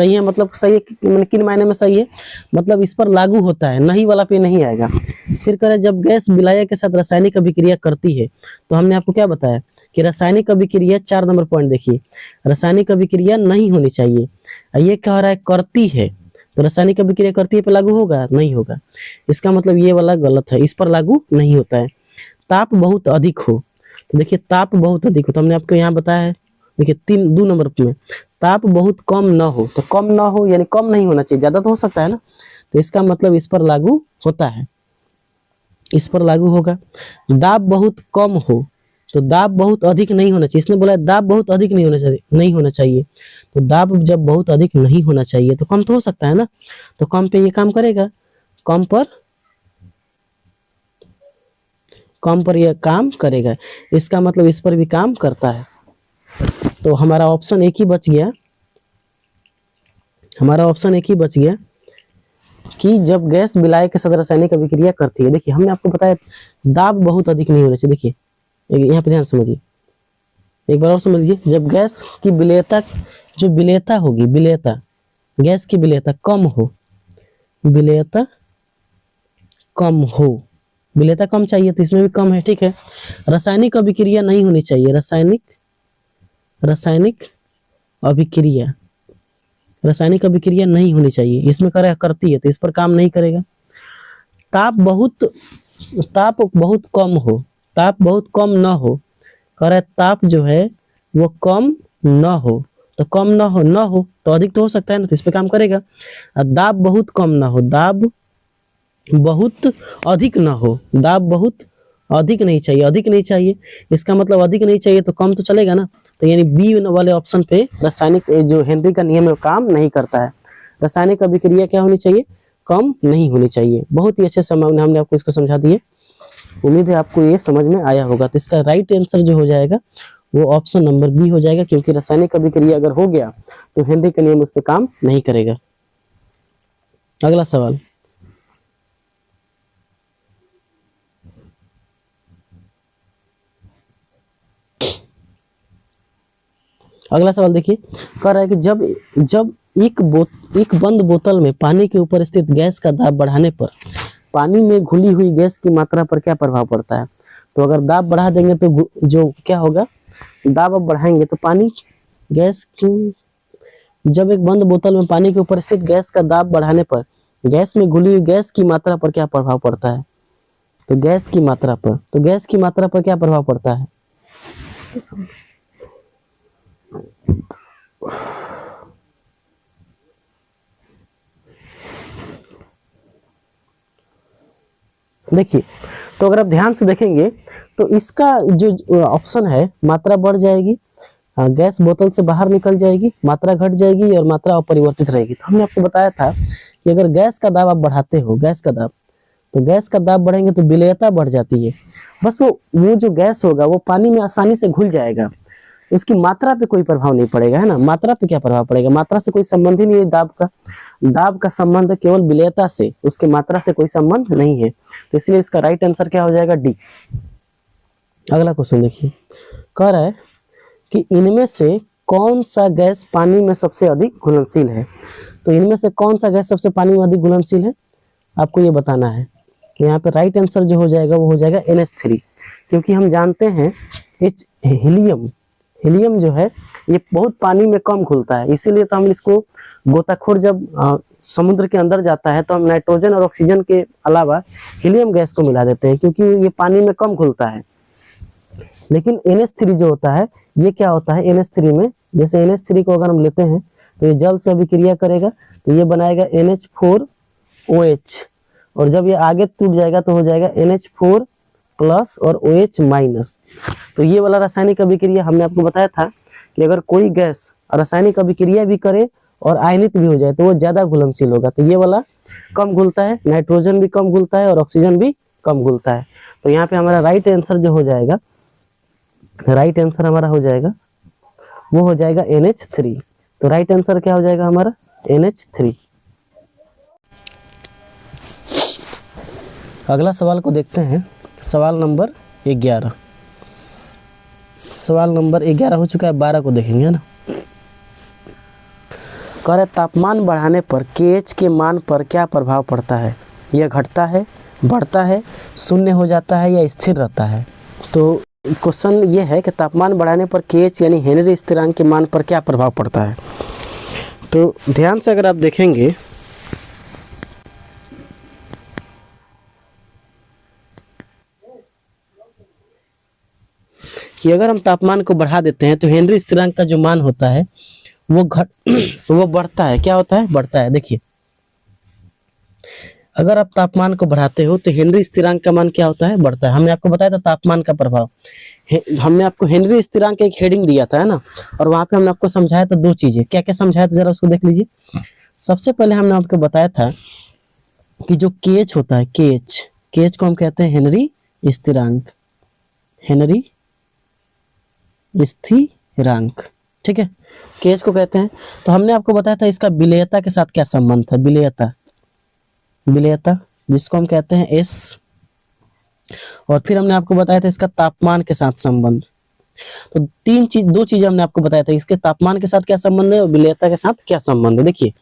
है मतलब सही है, किन मायने में सही है, मतलब इस पर लागू होता है, नहीं वाला पे नहीं आएगा। फिर करें, जब गैस विलायक के साथ रासायनिक अभिक्रिया करती है, तो हमने आपको क्या बताया कि रासायनिक अभिक्रिया, 4 नंबर पॉइंट देखिए, रासायनिक अभिक्रिया नहीं होनी चाहिए। ये कह रहा है करती है, तो रासायनिक अभिक्रिया करती है पे लागू होगा? नहीं होगा। इसका मतलब ये वाला गलत है, इस पर लागू नहीं होता है। ताप बहुत अधिक हो, तो देखिए ताप बहुत अधिक हो, तो हमने आपको यहाँ बताया है, देखिए 2 नंबर में ताप बहुत कम ना हो, तो कम ना हो यानी कम नहीं होना चाहिए, ज्यादा तो हो सकता है ना, तो इसका मतलब इस पर लागू होता है, इस पर लागू होगा। दाब बहुत कम हो, तो दाब बहुत अधिक नहीं होना चाहिए, इसने बोला है दाब बहुत अधिक नहीं होना चाहिए, नहीं होना चाहिए। तो दाब जब बहुत अधिक नहीं होना चाहिए तो कम तो हो सकता है ना, तो कम पे ये काम करेगा, कम पर यह काम करेगा, इसका मतलब इस पर भी काम करता है। तो हमारा ऑप्शन एक ही बच गया, हमारा ऑप्शन एक ही बच गया कि जब गैस विलायक के साथ रासायनिक अभिक्रिया करती है। देखिए हमने आपको बताया दाब बहुत अधिक नहीं होना चाहिए। देखिए यहाँ पे ध्यान समझिए, एक बार और समझ लीजिए, जब गैस की विलेयता, जो विलेयता होगी, विलेयता, गैस की विलेयता कम हो, विलेयता कम हो, विलेयता कम चाहिए तो इसमें भी कम है, ठीक है। रासायनिक अभिक्रिया नहीं होनी चाहिए, रासायनिक अभिक्रिया, रासायनिक अभिक्रिया नहीं होनी चाहिए, इसमें करती है तो इस पर काम नहीं करेगा। ताप बहुत कम हो, ताप बहुत कम न हो, कह रहा है ताप जो है वो कम न हो, तो कम न हो तो अधिक तो हो सकता है ना, तो इस पे काम करेगा। और दाब बहुत कम ना हो, दाब बहुत अधिक ना हो, दाब बहुत अधिक नहीं चाहिए, अधिक नहीं चाहिए, इसका मतलब अधिक नहीं चाहिए तो कम तो चलेगा ना, तो यानी बी वाले ऑप्शन पे रासायनिक जो हेनरी का नियम है वो काम नहीं करता है। रासायनिक अभिक्रिया क्या होनी चाहिए, कम नहीं होनी चाहिए। बहुत ही अच्छे से हमने आपको इसको समझा दिए, उम्मीद है आपको ये समझ में आया होगा। तो इसका राइट आंसर जो हो जाएगा वो ऑप्शन नंबर बी हो जाएगा, क्योंकि रासायनिक अभिक्रिया अगर हो गया तो हेनरी का नियम उस पर काम नहीं करेगा। अगला सवाल, अगला सवाल देखिए, कह रहा है कि जब एक बंद बोतल में पानी के ऊपर स्थित गैस का दाब बढ़ाने पर पानी में घुली हुई गैस की मात्रा पर क्या प्रभाव पड़ता है। तो अगर दाब बढ़ा देंगे तो जो क्या होगा, दाब अब बढ़ाएंगे तो पानी गैस की, जब एक बंद बोतल में पानी के ऊपर स्थित गैस का दाब बढ़ाने पर गैस में घुली हुई गैस की मात्रा पर क्या प्रभाव पड़ता है। तो गैस की मात्रा पर, तो गैस की मात्रा पर क्या प्रभाव पड़ता है। देखिए, तो अगर आप ध्यान से देखेंगे तो इसका जो ऑप्शन है, मात्रा बढ़ जाएगी, गैस बोतल से बाहर निकल जाएगी, मात्रा घट जाएगी और मात्रा अपरिवर्तित रहेगी। तो हमने आपको बताया था कि अगर गैस का दाब आप बढ़ाते हो, गैस का दाब, तो गैस का दाब बढ़ेंगे तो विलेयता बढ़ जाती है, बस वो जो गैस होगा वो पानी में आसानी से घुल जाएगा, उसकी मात्रा पे कोई प्रभाव नहीं पड़ेगा, है ना। मात्रा पे क्या प्रभाव पड़ेगा, मात्रा से कोई संबंध ही नहीं है, दाब का संबंध केवल विलेयता से, उसके मात्रा से कोई संबंध नहीं है। तो इसलिए इसका राइट आंसर क्या हो जाएगा, डी। अगला क्वेश्चन देखिए, कह रहा है कि इनमें से कौन सा गैस पानी में सबसे अधिक घुलनशील है। तो इनमें से कौन सा गैस सबसे पानी में अधिक घुलनशील है, आपको ये बताना है। तो यहाँ पे राइट आंसर जो हो जाएगा वो हो जाएगा NH3, क्योंकि हम जानते हैं हीलियम जो है ये बहुत पानी में कम घुलता है, इसीलिए तो हम इसको गोताखोर जब समुद्र के अंदर जाता है तो हम नाइट्रोजन और ऑक्सीजन के अलावा हीलियम गैस को मिला देते हैं, क्योंकि ये पानी में कम घुलता है। लेकिन NH3 जो होता है ये क्या होता है, NH3 में, जैसे NH3 को अगर हम लेते हैं तो ये जल से अभिक्रिया करेगा तो ये बनाएगा NH4OH, और जब ये आगे टूट जाएगा तो हो जाएगा NH4 प्लस और OH माइनस। तो ये वाला रासायनिक अभिक्रिया हमने आपको बताया था कि अगर कोई गैस रासायनिक अभिक्रिया भी करे और आयनित भी हो जाए तो वो ज्यादा घुलनशील होगा। तो ये वाला कम घुलता है, नाइट्रोजन भी कम घुलता है और ऑक्सीजन भी कम घुलता है। तो यहाँ पे हमारा राइट आंसर जो हो जाएगा, राइट आंसर हमारा हो जाएगा वो हो जाएगा NH3। तो राइट आंसर क्या हो जाएगा हमारा, NH3। अगला सवाल को देखते हैं, सवाल नंबर 11। सवाल नंबर 11 हो चुका है, 12 को देखेंगे, है ना। कह रहे तापमान बढ़ाने पर KH के मान पर क्या प्रभाव पड़ता है, यह घटता है, बढ़ता है, शून्य हो जाता है या स्थिर रहता है। तो क्वेश्चन ये है कि तापमान बढ़ाने पर KH यानी हेनरी स्थिरांक के मान पर क्या प्रभाव पड़ता है। तो ध्यान से अगर आप देखेंगे कि अगर हम तापमान को बढ़ा देते हैं तो हेनरी स्थिरांक का जो मान होता है वो बढ़ता है, क्या होता है, बढ़ता है। देखिए अगर आप तापमान को बढ़ाते हो तो हेनरी स्थिरांक का मान क्या होता है, बढ़ता है। हमने आपको बताया था तापमान का प्रभाव, हमने आपको हेनरी स्थिरांक एक हेडिंग दिया था, है ना, और वहां पे हमने आपको समझाया था 2 चीजें। क्या क्या समझाया था, जरा उसको देख लीजिए। सबसे पहले हमने आपको बताया था कि जो केएच होता है, केएच को हम कहते हैं हेनरी स्थिरांक, हेनरी स्थिरांक, ठीक है, केएच को कहते हैं। तो हमने आपको बताया था इसका विलेयता के साथ क्या संबंध था, विलेयता जिसको हम कहते हैं एस, और फिर हमने आपको बताया था इसका तापमान के साथ संबंध। तो 2 चीजें हमने आपको बताया था, इसके तापमान के साथ क्या संबंध है और विलेयता के साथ क्या संबंध है। देखिए,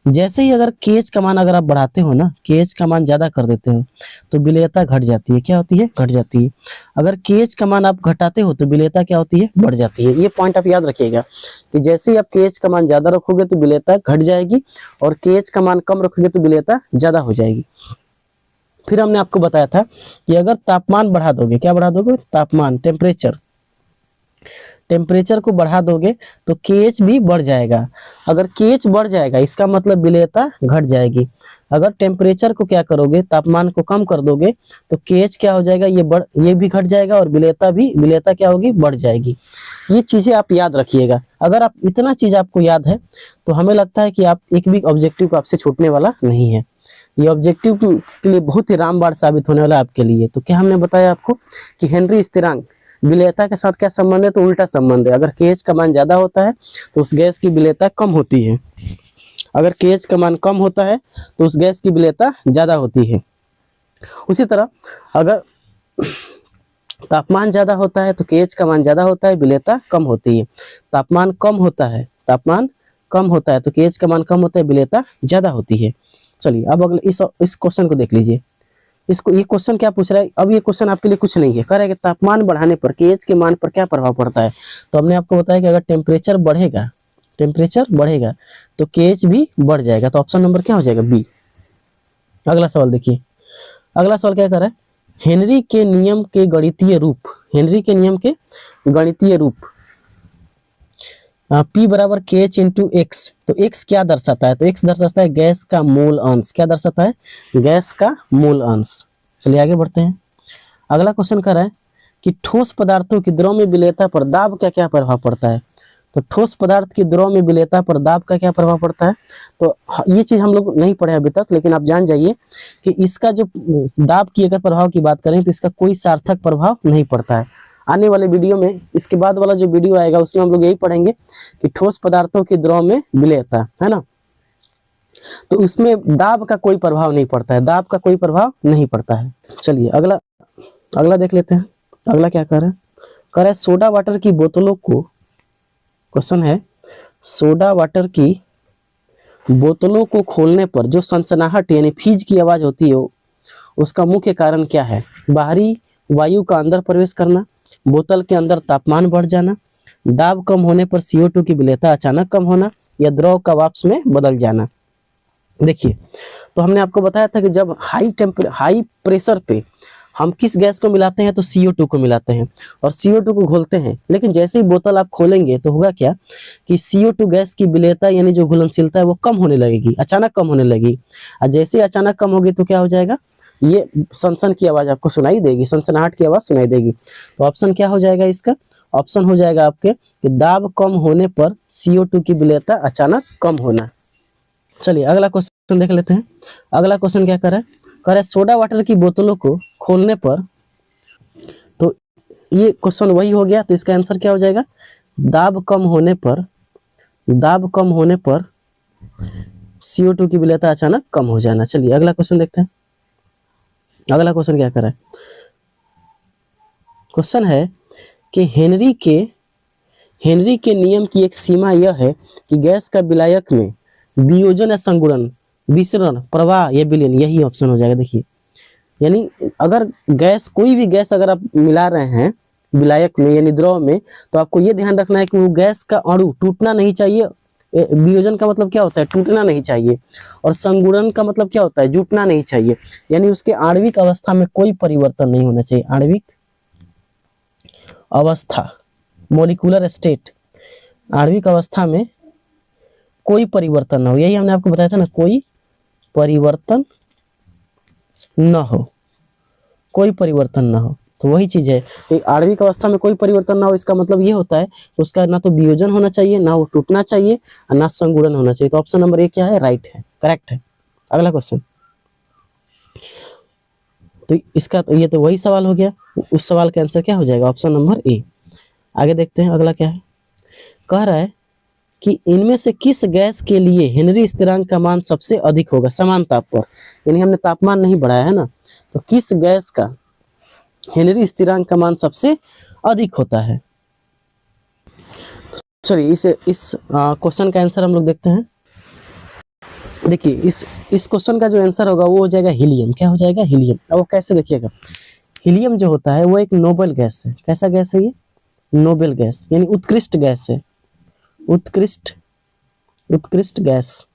जैसे ही अगर केएच का मान अगर आप बढ़ाते हो ना, केएच का मान ज्यादा कर देते हो तो विलेयता घट जाती है। क्या होती है, घट जाती है। अगर केएच का मान आप घटाते हो तो विलेयता क्या होती है, बढ़ जाती है। ये पॉइंट आप याद रखिएगा कि जैसे ही आप केएच का मान ज्यादा रखोगे तो विलेयता घट जाएगी, और केएच का मान कम रखोगे तो विलेयता ज्यादा हो जाएगी। फिर हमने आपको बताया था कि अगर तापमान बढ़ा दोगे, क्या बढ़ा दोगे, तापमान, टेम्परेचर को बढ़ा दोगे तो केएच भी बढ़ जाएगा। अगर केएच बढ़ जाएगा इसका मतलब विलेयता घट जाएगी। अगर टेम्परेचर को क्या करोगे, तापमान को कम कर दोगे तो केएच क्या हो जाएगा, ये भी घट जाएगा, और विलेयता क्या होगी, बढ़ जाएगी। ये चीजें आप याद रखिएगा। अगर आप इतना चीज आपको याद है तो हमें लगता है कि आप एक भी ऑब्जेक्टिव को आपसे छूटने वाला नहीं है। ये ऑब्जेक्टिव के लिए बहुत ही रामबाण साबित होने वाला है आपके लिए। तो क्या हमने बताया आपको कि हेनरी स्थिरांक विलेयता के साथ क्या संबंध है, तो उल्टा संबंध है। अगर केएच का मान ज्यादा होता है तो उस गैस की विलेयता कम होती है, अगर केएच का मान कम होता है तो उस गैस की विलेयता ज्यादा होती है। उसी तरह अगर तापमान ज्यादा होता है तो केएच का मान ज्यादा होता है, विलेयता कम होती है। तापमान कम होता है तो केएच का मान कम होता है, विलेयता ज्यादा होती है। चलिए अब अगले इस क्वेश्चन को देख लीजिए। ये क्वेश्चन क्या पूछ रहा है, अब ये क्वेश्चन आपके लिए कुछ नहीं है, कह रहा है कि तापमान बढ़ाने पर केएच के मान पर क्या प्रभाव पड़ता है। तो हमने आपको बताया कि अगर टेम्परेचर बढ़ेगा तो केएच भी बढ़ जाएगा। तो ऑप्शन नंबर क्या हो जाएगा, बी। अगला सवाल देखिए, अगला सवाल क्या कर रहा है, हेनरी के नियम के गणितीय रूप P बराबर KH इंटू एक्स। तो x क्या दर्शाता है, तो x दर्शाता है गैस का मोल अंश। क्या दर्शाता है, गैस का मोल अंश। चलिए आगे बढ़ते हैं। अगला क्वेश्चन कर रहा है कि ठोस पदार्थों की द्रव में विलेयता पर दाब का क्या प्रभाव पड़ता है। तो ठोस पदार्थ की द्रव में विलेयता पर दाब का क्या प्रभाव पड़ता है। तो ये चीज हम लोग नहीं पढ़े अभी तक, लेकिन आप जान जाइए कि इसका जो दाब की अगर प्रभाव की बात करें तो इसका कोई सार्थक प्रभाव नहीं पड़ता है। आने वाले वीडियो में, इसके बाद वाला जो वीडियो आएगा उसमें हम लोग यही पढ़ेंगे कि ठोस पदार्थों की द्रव में विलेयता, है ना, तो उसमें दाब का कोई प्रभाव नहीं पड़ता है, चलिए अगला देख लेते हैं। अगला क्या कह रहा है सोडा वाटर की बोतलों को, क्वेश्चन है सोडा वाटर की बोतलों को खोलने पर जो सनसनाहट यानी फीज की आवाज होती है उसका मुख्य कारण क्या है। बाहरी वायु का अंदर प्रवेश करना, बोतल के अंदर तापमान बढ़ जाना, दाब कम होने पर CO2 की विलेयता अचानक कम होना, या द्रव का वाष्प में बदल जाना। देखिए, तो हमने आपको बताया था कि जब हाई प्रेशर पे हम किस गैस को मिलाते हैं, तो CO2 को मिलाते हैं और CO2 को घोलते हैं। लेकिन जैसे ही बोतल आप खोलेंगे तो होगा क्या कि CO2 गैस की विलेयता यानी जो घुलनशीलता है वो कम होने लगेगी, अचानक कम होने लगेगी। और जैसे ही अचानक कम होगी तो क्या हो जाएगा, ये सनसन की आवाज आपको सुनाई देगी, सनसनाहट की आवाज सुनाई देगी। तो ऑप्शन क्या हो जाएगा इसका, ऑप्शन हो जाएगा आपके कि दाब कम होने पर CO2 की विलेयता अचानक कम होना। चलिए अगला क्वेश्चन देख लेते हैं। अगला क्वेश्चन क्या कर रहा है सोडा वाटर की बोतलों को खोलने पर, तो ये क्वेश्चन वही हो गया। तो इसका आंसर क्या हो जाएगा, दाब कम होने पर CO2 की विलेयता अचानक कम हो जाना। चलिए अगला क्वेश्चन देखते हैं। अगला क्वेश्चन क्या कर रहा है, क्वेश्चन है कि हेनरी के नियम की एक सीमा यह है कि गैस का विलायक में वियोजन या संगुणन, विसरण, प्रवाह या विलयन, यही ऑप्शन हो जाएगा। देखिए, यानी अगर गैस, कोई भी गैस अगर आप मिला रहे हैं विलायक में यानी द्रव में, तो आपको ये ध्यान रखना है कि वो गैस का अणु टूटना नहीं चाहिए। वियोजन का मतलब क्या होता है, टूटना नहीं चाहिए, और संगुणन का मतलब क्या होता है, जुटना नहीं चाहिए, यानी उसके आणविक अवस्था में कोई परिवर्तन नहीं होना चाहिए। आणविक अवस्था, मोलिकुलर स्टेट, आणविक अवस्था में कोई परिवर्तन ना हो, यही हमने आपको बताया था ना, कोई परिवर्तन न हो, कोई परिवर्तन ना हो। तो वही चीज है, एक आणविक अवस्था में कोई परिवर्तन ना हो, इसका मतलब ये होता है उसका ना तो वियोजन होना चाहिए, ना वो टूटना चाहिए, और ना संगुणन होना चाहिए। तो ऑप्शन नंबर ए क्या है, राइट है, करेक्ट है। अगला क्वेश्चन, तो इसका तो ये तो वही सवाल हो गया, उस सवाल का आंसर क्या हो जाएगा, ऑप्शन नंबर ए। आगे देखते हैं अगला क्या है। कह रहा है कि इनमें से किस गैस के लिए हेनरी स्थिरांक का मान सबसे अधिक होगा समान ताप पर, यानी हमने तापमान नहीं बढ़ाया है ना, तो किस गैस का हेनरी स्थिरांक का मान सबसे अधिक होता है। चलिए इस क्वेश्चन का आंसर हम लोग देखते हैं। देखिए इस क्वेश्चन का जो आंसर होगा वो हो जाएगा हीलियम। क्या हो जाएगा, हीलियम। अब वो कैसे, देखिएगा, हीलियम जो होता है वो एक नोबेल गैस है। कैसा गैस है ये, नोबेल गैस, यानी उत्कृष्ट गैस है, उत्कृष्ट गैस,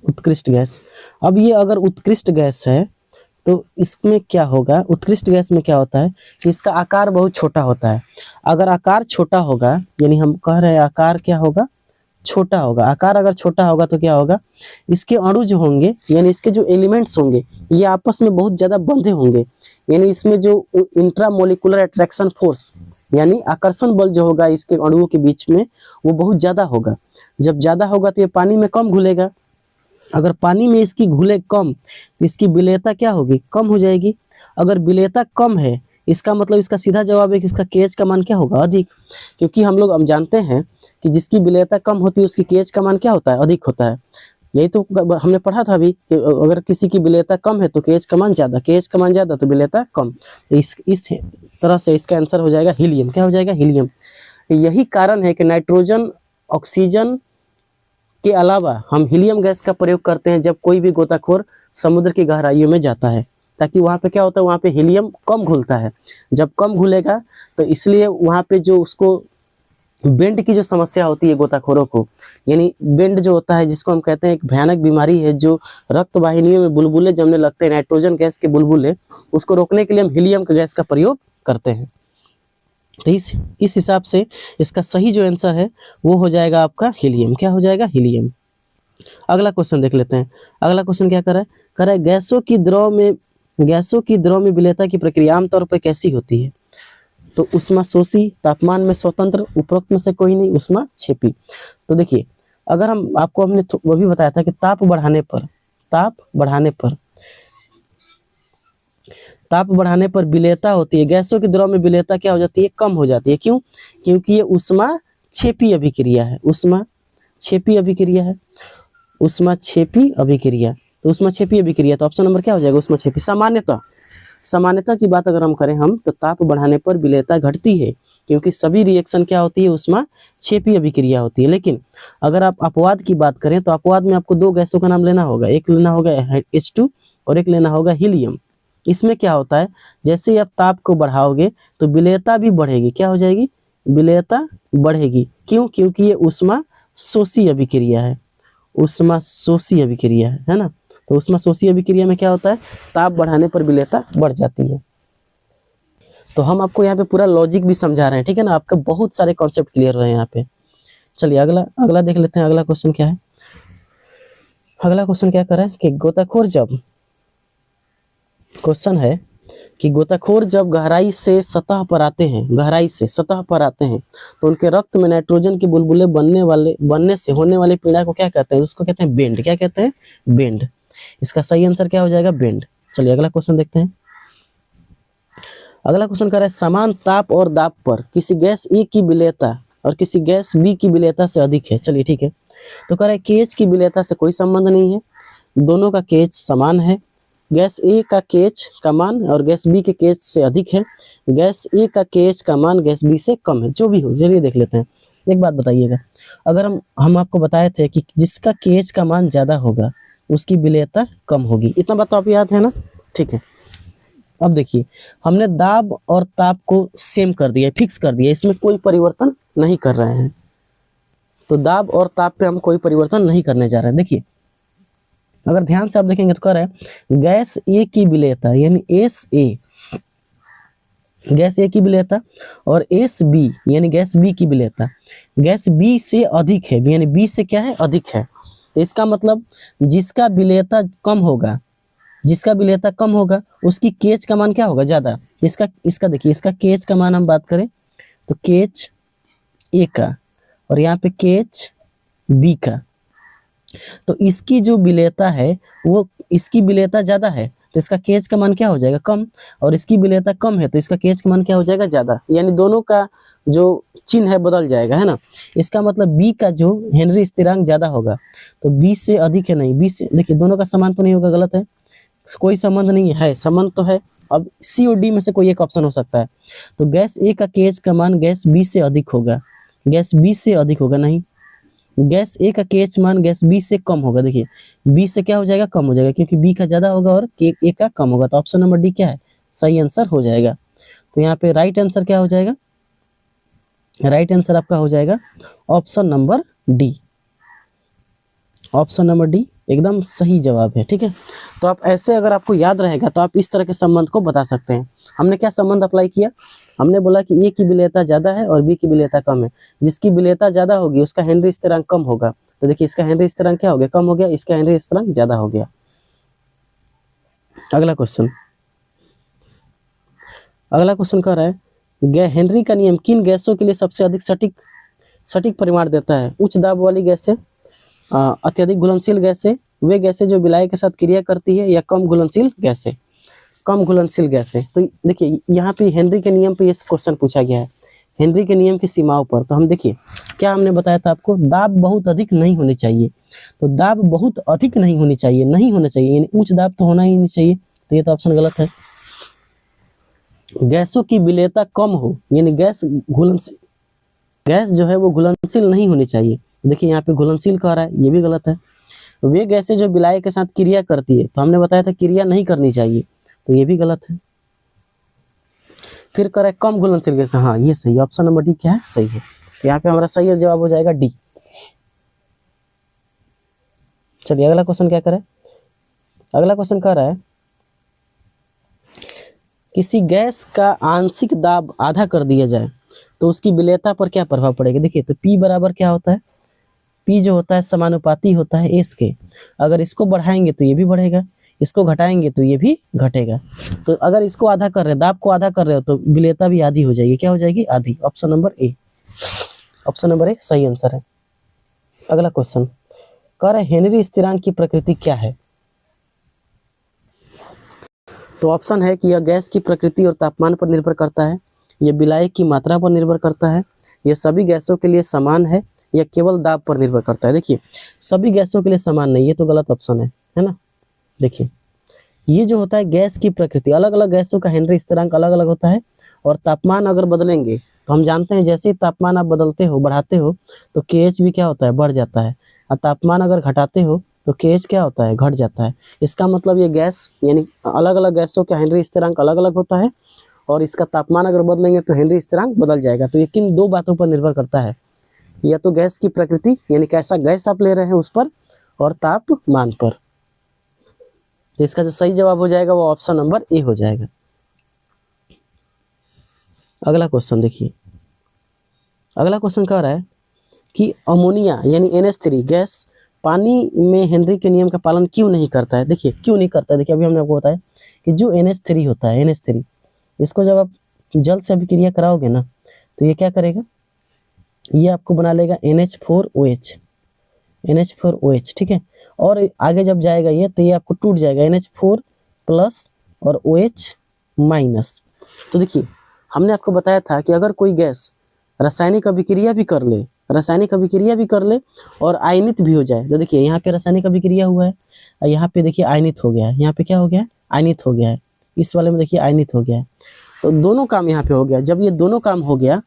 उत्कृष्ट गैस। अब ये अगर उत्कृष्ट गैस है तो इसमें क्या होगा, उत्कृष्ट गैस में क्या होता है कि इसका आकार बहुत छोटा होता है। अगर आकार छोटा होगा, यानी हम कह रहे हैं आकार क्या होगा, छोटा होगा। आकार अगर छोटा होगा तो क्या होगा, इसके अणु जो होंगे, यानी इसके जो एलिमेंट्स होंगे, ये आपस में बहुत ज़्यादा बंधे होंगे, यानी इसमें जो इंट्रामोलिकुलर अट्रैक्शन फोर्स, यानी आकर्षण बल जो होगा इसके अणुओं के बीच में, वो बहुत ज़्यादा होगा। जब ज़्यादा होगा तो ये पानी में कम घुलेगा। अगर पानी में इसकी घुले कम तो इसकी विलेयता क्या होगी, कम हो जाएगी। अगर विलेयता कम है, इसका मतलब इसका सीधा जवाब है कि इसका केएच का मान क्या होगा, अधिक। क्योंकि हम जानते हैं कि जिसकी विलेयता कम होती है उसकी केएच का मान क्या होता है, अधिक होता है। यही तो हमने पढ़ा था अभी कि अगर किसी की विलेयता कम है तो केएच का मान ज़्यादा, केएच का मान ज़्यादा तो विलेयता कम। इस तरह से इसका आंसर हो जाएगा हीलियम। क्या हो जाएगा, हीलियम। यही कारण है कि नाइट्रोजन, ऑक्सीजन के अलावा हम हीलियम गैस का प्रयोग करते हैं जब कोई भी गोताखोर समुद्र की गहराइयों में जाता है, ताकि वहाँ पे क्या होता है, वहाँ पे हीलियम कम घुलता है। जब कम घुलेगा तो इसलिए वहाँ पे जो उसको बेंड की जो समस्या होती है गोताखोरों को, यानी बेंड जो होता है जिसको हम कहते हैं एक भयानक बीमारी है, जो रक्त वाहिनियों में बुलबुले जमने लगते हैं, नाइट्रोजन गैस के बुलबुले, उसको रोकने के लिए हम हीलियम का गैस का प्रयोग करते हैं। तो इस हिसाब से इसका सही जो आंसर है वो हो जाएगा आपका हीलियम। क्या हो जाएगा, हीलियम। अगला क्वेश्चन देख लेते हैं। अगला क्वेश्चन क्या कर रहा है, गैसों की द्रव में विलेयता की प्रक्रिया आमतौर पर कैसी होती है। तो उष्माशोषी, तापमान में स्वतंत्र, उपरोक्त में से कोई नहीं, उष्माक्षेपी। तो देखिए, अगर हम आपको हमने वो भी बताया था कि ताप बढ़ाने पर विलेयता होती है। गैसों के द्रव में विलेयता क्या हो जाती है, कम हो जाती है। क्यों, क्योंकि ये उष्माक्षेपी अभिक्रिया है, उष्माक्षेपी अभिक्रिया है, उष्माक्षेपी अभिक्रिया। तो उष्माक्षेपी अभिक्रिया, तो ऑप्शन नंबर क्या हो जाएगा, उष्माक्षेपी। सामान्यता की बात अगर हम करें हम, तो ताप बढ़ाने पर विलेयता घटती है, क्योंकि सभी रिएक्शन क्या होती है, उष्माक्षेपी अभिक्रिया होती है। लेकिन अगर आप अपवाद की बात करें तो अपवाद में आपको दो गैसों का नाम लेना होगा, एक लेना होगा H2 और एक लेना होगा हीलियम। इसमें क्या होता है, जैसे ही आप ताप को बढ़ाओगे तो विलेयता भी बढ़ेगी। क्या हो जाएगी, विलेयता बढ़ेगी। क्यों, क्योंकि ये उष्माशोषी अभिक्रिया है, उष्माशोषी अभिक्रिया है ना। तो उष्माशोषी अभिक्रिया में क्या होता है, ताप बढ़ाने पर विलेयता बढ़ जाती है। तो हम आपको यहाँ पे पूरा लॉजिक भी समझा रहे हैं, ठीक है ना, आपके बहुत सारे कॉन्सेप्ट क्लियर हुए हैं यहाँ पे। चलिए अगला देख लेते हैं। अगला क्वेश्चन क्या है, अगला क्वेश्चन क्या कर रहा है कि गोताखोर जब गहराई से सतह पर आते हैं, तो उनके रक्त में नाइट्रोजन के बुलबुले बनने से होने वाले पीड़ा को क्या कहते हैं, उसको कहते हैं बेंड। क्या कहते हैं, बेंड। इसका सही आंसर क्या हो जाएगा, बेंड। चलिए अगला क्वेश्चन देखते हैं। अगला क्वेश्चन कर रहा है, समान ताप और दाब पर किसी गैस ए की विलेयता और किसी गैस बी की विलेयता से अधिक है। चलिए ठीक है, तो कह रहा है केएच की विलेयता से कोई संबंध नहीं है, दोनों का केएच समान है। गैस ए का केएच का मान और गैस बी के केएच से अधिक है, गैस ए का केएच का मान गैस बी से कम है। जो भी हो, चलिए देख लेते हैं। एक बात बताइएगा, अगर हम आपको बताए थे कि जिसका केएच का मान ज़्यादा होगा उसकी विलेयता कम होगी, इतना बात तो आप याद है ना, ठीक है। अब देखिए, हमने दाब और ताप को सेम कर दिया, फिक्स कर दिया, इसमें कोई परिवर्तन नहीं कर रहे हैं। तो दाब और ताप पे हम कोई परिवर्तन नहीं करने जा रहे हैं। देखिए, अगर ध्यान से आप देखेंगे तो कह रहा है गैस ए की विलेयता, यानी SA, गैस ए की विलेयता, और SB यानी गैस बी की विलेयता गैस बी से अधिक है, यानी बी से क्या है, अधिक है। तो इसका मतलब जिसका विलेयता कम होगा जिसका विलेयता कम होगा उसकी केएच का मान क्या होगा, ज्यादा। इसका देखिए, इसका केएच का मान हम बात करें तो केएच ए का और यहाँ पे केएच बी का, तो इसकी जो विलेयता है वो, इसकी विलेयता ज्यादा है तो इसका केएच का मान क्या हो जाएगा, कम, और इसकी विलेयता कम है तो इसका केएच का मान क्या हो जाएगा, ज्यादा। यानी दोनों का जो चिन्ह है बदल जाएगा, है ना। इसका मतलब बी का जो हेनरी स्थिरांक ज्यादा होगा, तो बी से अधिक है नहीं, बी से, देखिए दोनों का समान तो नहीं होगा, गलत है, कोई संबंध नहीं है, संबंध तो है। अब सी और डी में से कोई एक ऑप्शन हो सकता है। तो गैस ए का केएच का मान गैस बी से अधिक होगा, गैस बी से अधिक होगा, नहीं, गैस ए का केएच मान गैस बी से कम होगा। देखिए बी से क्या हो जाएगा, कम हो जाएगा, क्योंकि बी का ज्यादा होगा और ए का कम होगा, तो ऑप्शन नंबर डी क्या है, सही आंसर हो जाएगा। तो यहाँ पे राइट आंसर क्या हो जाएगा, राइट आंसर आपका हो जाएगा option number D. Option number D एकदम सही जवाब है, ठीक है। तो आप ऐसे, अगर आपको याद रहेगा तो आप इस तरह के संबंध को बता सकते हैं। हमने क्या संबंध अप्लाई किया, हमने बोला कि ए की विलेयता ज्यादा है और बी की विलेयता कम है, जिसकी विलेयता ज्यादा होगी उसका हेनरी स्थिरांक कम होगा। तो देखिए इसका हेनरी स्थिरांक क्या हो गया, कम हो गया, इसका हेनरी स्थिरांक ज्यादा हो गया। अगला क्वेश्चन, अगला क्वेश्चन कह रहा है हेनरी का नियम किन गैसों के लिए सबसे अधिक सटीक परिमाण देता है। उच्च दाब वाली गैसें, अत्यधिक घुलनशील गैसें, वे गैसें जो विलायक के साथ क्रिया करती है, या कम घुलनशील गैसें। कम घुलनशील गैसें, तो देखिए यहाँ पे हेनरी के नियम पे ये क्वेश्चन पूछा गया है, हेनरी के नियम की सीमाओं पर। तो हम देखिए क्या हमने बताया था आपको, दाब बहुत अधिक नहीं होनी चाहिए, तो दाब बहुत अधिक नहीं होनी चाहिए, नहीं होना चाहिए, यानी उच्च दाब तो होना ही नहीं चाहिए, तो ये तो ऑप्शन गलत है। गैसों की विलेयता कम हो, यानी गैस जो है वो घुलनशील नहीं होनी चाहिए। देखिए यहाँ पे घुलनशील कह रहा है, ये भी गलत है। वे गैसें जो विलायक के साथ क्रिया करती है, तो हमने बताया था क्रिया नहीं करनी चाहिए, तो ये भी गलत है। फिर कह रहा है कम घुलनशील गैस, हाँ ये सही, ऑप्शन नंबर डी क्या है, सही है। तो यहाँ पे हमारा सही जवाब हो जाएगा डी। चलिए अगला क्वेश्चन क्या करें, अगला क्वेश्चन कह रहा है किसी गैस का आंशिक दाब आधा कर दिया जाए तो उसकी विलेयता पर क्या प्रभाव पड़ेगा। देखिए तो P बराबर क्या होता है, P जो होता है समानुपाती होता है एस के। अगर इसको बढ़ाएंगे तो ये भी बढ़ेगा, इसको घटाएंगे तो ये भी घटेगा। तो अगर इसको आधा कर रहे हैं, दाब को आधा कर रहे हो, तो विलेयता भी आधी हो जाएगी, क्या हो जाएगी, आधी। Option number A, option number A सही आंसर है। अगला क्वेश्चन कह रहे हेनरी स्थिरांक की प्रकृति क्या है। तो ऑप्शन है कि यह गैस की प्रकृति और तापमान पर निर्भर करता है, यह विलायक की मात्रा पर निर्भर करता है, यह सभी गैसों के लिए समान है, या केवल दाब पर निर्भर करता है। देखिए सभी गैसों के लिए समान नहीं, ये तो गलत ऑप्शन है ना। देखिए ये जो होता है गैस की प्रकृति, अलग अलग गैसों का हेनरी स्थिरांक अलग अलग होता है, और तापमान अगर बदलेंगे तो हम जानते हैं जैसे ही तापमान आप बदलते हो, बढ़ाते हो, तो केएच भी क्या होता है, बढ़ जाता है, और तापमान अगर घटाते हो तो केएच क्या होता है, घट जाता है। इसका मतलब ये गैस, यानी अलग अलग गैसों का हेनरी स्थिरांक अलग अलग होता है, और इसका तापमान अगर बदलेंगे तो हेनरी स्थिरांक बदल जाएगा। तो ये किन दो बातों पर निर्भर करता है, या तो गैस की प्रकृति, यानी कैसा गैस आप ले रहे हैं उस पर, और तापमान पर। तो इसका जो सही जवाब हो जाएगा वो ऑप्शन नंबर ए हो जाएगा। अगला क्वेश्चन देखिए, अगला क्वेश्चन कह रहा है कि अमोनिया यानी NH3 गैस पानी में हेनरी के नियम का पालन क्यों नहीं करता है। देखिए क्यों नहीं करता है, देखिए अभी हमने आपको बताया कि जो NH3 होता है, NH3, इसको जब आप जल से अभिक्रिया कराओगे ना, तो ये क्या करेगा, ये आपको बना लेगा NH4OH, NH4OH, ठीक है। और आगे जब जाएगा ये, तो ये आपको टूट जाएगा NH4+ और OH-। तो देखिए हमने आपको बताया था कि अगर कोई गैस रासायनिक अभिक्रिया भी कर ले, रासायनिक अभिक्रिया भी कर ले और आयनित भी हो जाए, तो देखिए यहाँ पे रासायनिक अभिक्रिया हुआ है और यहाँ पे देखिए आयनित हो गया है, यहाँ पे क्या हो गया है, आयनित हो गया है, इस वाले में देखिए आयनित हो गया है। तो दोनों काम यहाँ पे हो गया। जब ये दोनों काम हो गया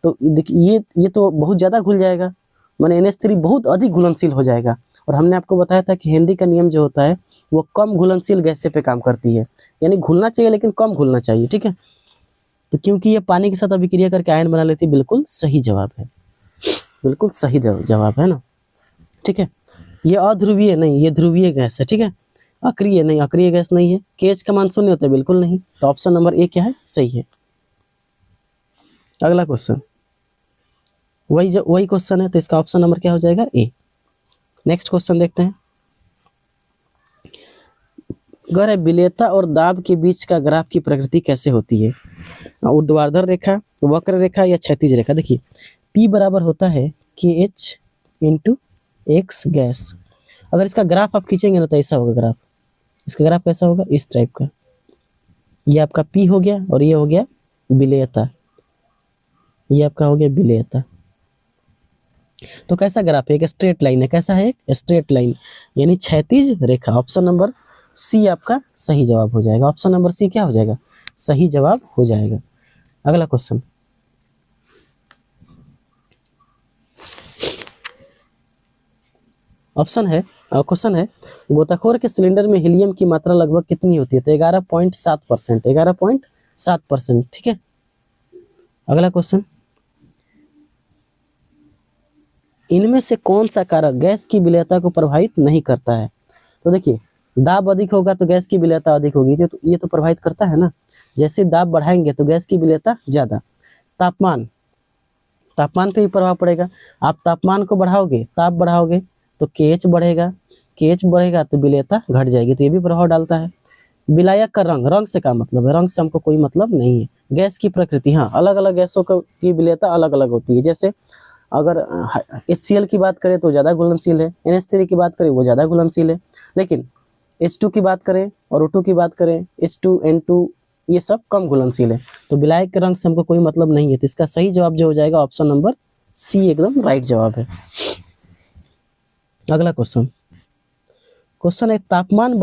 तो देखिए ये तो बहुत ज़्यादा घुल जाएगा, माने NH3 बहुत अधिक घुलनशील हो जाएगा। और हमने आपको बताया था कि हेनरी का नियम जो होता है वो कम घुलनशील गैसें पे काम करती है, यानी घुलना चाहिए लेकिन कम घुलना चाहिए, ठीक है। तो क्योंकि ये पानी के साथ अभिक्रिया करके आयन बना लेती है, बिल्कुल सही जवाब है, बिल्कुल सही जवाब है ना, ठीक है। ये अध्रुवीय नहीं, ये ध्रुवीय गैस है, ठीक है। अक्रिय नहीं, अक्रिय गैस नहीं है। केएच का मान 0 होता है, बिल्कुल नहीं। तो ऑप्शन नंबर ए क्या है, सही है। अगला क्वेश्चन वही क्वेश्चन है, तो इसका ऑप्शन नंबर क्या हो जाएगा, ए। नेक्स्ट क्वेश्चन देखते हैं। कह रहे विलेयता और दाब के बीच का ग्राफ की प्रकृति कैसे होती है। ऊर्ध्वाधर रेखा, वक्र रेखा या क्षैतिज रेखा। देखिए P बराबर होता है KH इंटू एक्स गैस। अगर इसका ग्राफ आप खींचेंगे ना तो ऐसा होगा ग्राफ। इसका ग्राफ कैसा होगा, इस टाइप का। ये आपका P हो गया और ये हो गया विलेयता, ये आपका हो गया विलेयता। तो कैसा ग्राफ है, एक स्ट्रेट लाइन है। कैसा है, एक स्ट्रेट लाइन यानी क्षैतिज रेखा। ऑप्शन नंबर सी आपका सही जवाब हो जाएगा। ऑप्शन नंबर सी क्या हो जाएगा, सही जवाब हो जाएगा। अगला क्वेश्चन, क्वेश्चन है गोताखोर के सिलेंडर में हीलियम की मात्रा लगभग कितनी होती है। तो 11.7%, 11.7%। ठीक है। अगला क्वेश्चन, इनमें से कौन सा कारक गैस की विलेयता को प्रभावित नहीं करता है। तो देखिए दाब अधिक होगा तो गैस की विलेयता अधिक होगी, तो ये तो प्रभावित करता है ना। जैसे दाब बढ़ाएंगे तो गैस की विलेयता ज्यादा। तापमान पे भी प्रभाव पड़ेगा। आप तापमान को बढ़ाओगे, ताप बढ़ाओगे तो KH बढ़ेगा, KH बढ़ेगा तो विलेयता घट जाएगी, तो ये भी प्रभाव डालता है। विलायक का रंग, रंग से क्या मतलब है, रंग से हमको कोई मतलब नहीं है। गैस की प्रकृति, हाँ अलग अलग गैसों की विलेयता अलग अलग होती है। जैसे अगर HCl की बात करें तो ज़्यादा घुलनशील है, NH3 की बात करें वो ज़्यादा घुलनशील है, लेकिन H2 की बात करें और O2 की बात करें, H2N2 ये सब कम घुलनशील है। तो विलायक के रंग से हमको कोई मतलब नहीं है। तो इसका सही जवाब जो हो जाएगा ऑप्शन नंबर सी एकदम राइट जवाब है। अगला क्वेश्चन है तापमान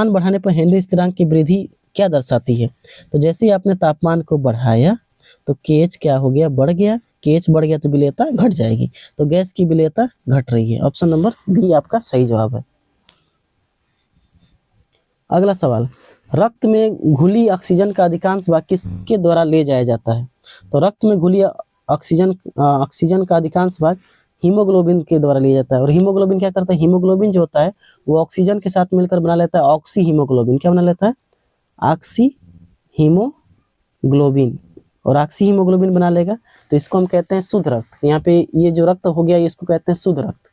बढ़ाने पर हेनरी स्थिरांक की वृद्धि क्या दर्शाती है। तो जैसे ही आपने तापमान को बढ़ाया तो KH क्या हो गया, बढ़ गया। KH बढ़ गया तो विलेयता घट जाएगी, तो गैस की विलेयता घट रही है। ऑप्शन नंबर बी आपका सही जवाब है। अगला सवाल, रक्त में घुली ऑक्सीजन का अधिकांश भाग किसके द्वारा ले जाया जाता है। तो रक्त में घुली ऑक्सीजन का अधिकांश भाग हीमोग्लोबिन के द्वारा लिया जाता है। और हीमोग्लोबिन क्या करता है, हीमोग्लोबिन जो होता है वो ऑक्सीजन के साथ मिलकर बना लेता है ऑक्सी हीमोग्लोबिन। क्या बना लेता है, ऑक्सी हीमोग्लोबिन। और ऑक्सी हीमोग्लोबिन बना लेगा तो इसको हम कहते हैं शुद्ध रक्त। यहाँ पे ये जो रक्त हो गया इसको कहते हैं शुद्ध रक्त,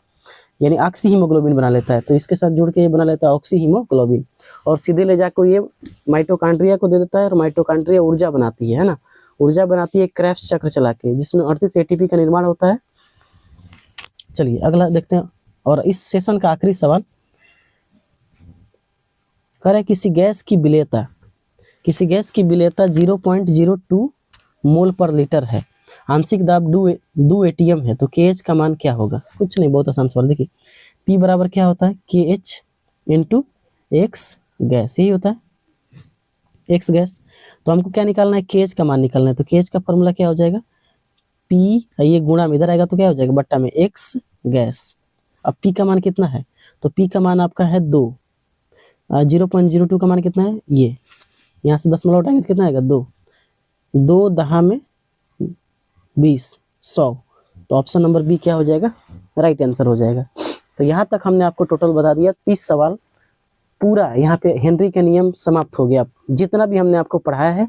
यानी ऑक्सी हीमोग्लोबिन बना लेता है। तो इसके साथ जुड़ के ये बना लेता है ऑक्सी हीमोग्लोबिन, और सीधे ले जाकर ये माइटोकॉन्ड्रिया को दे देता है। और माइटोकॉन्ड्रिया ऊर्जा बनाती है ना, ऊर्जा बनाती है क्रेब्स चक्र चला के, जिसमें 38 ATP का निर्माण होता है। चलिए अगला देखते हैं। और इस सेशन का आखिरी सवाल कह रहे किसी गैस की विलेयता 0.02 मोल पर लीटर है, आंशिक दाब 2 ATM है, तो KH का मान क्या होगा। कुछ नहीं, बहुत आसान सवाल। देखिए P बराबर क्या होता है, KH इंटू एक्स गैस, यही होता है एक्स गैस। तो हमको क्या निकालना है, KH का मान निकालना है। तो KH का फॉर्मूला क्या हो जाएगा, P, ये गुणा में इधर आएगा तो क्या हो जाएगा, बट्टा में एक्स गैस। अब P का मान कितना है, तो P का मान आपका है 2। 0.02 का मान कितना है, ये यहाँ से 10 उठाएंगे तो कितना आएगा, 2 10 में 20 100। तो ऑप्शन नंबर बी क्या हो जाएगा, राइट आंसर हो जाएगा। तो यहाँ तक हमने आपको टोटल बता दिया 30 सवाल पूरा। यहाँ पे हेनरी के नियम समाप्त हो गया। जितना भी हमने आपको पढ़ाया है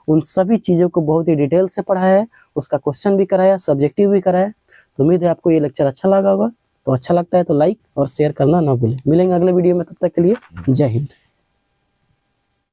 उन सभी चीज़ों को बहुत ही डिटेल से पढ़ाया है, उसका क्वेश्चन भी कराया, सब्जेक्टिव भी कराया। तो उम्मीद है आपको ये लेक्चर अच्छा लगा होगा। तो अच्छा लगता है तो लाइक और शेयर करना ना भूलें। मिलेंगे अगले वीडियो में, तब तक के लिए जय हिंद।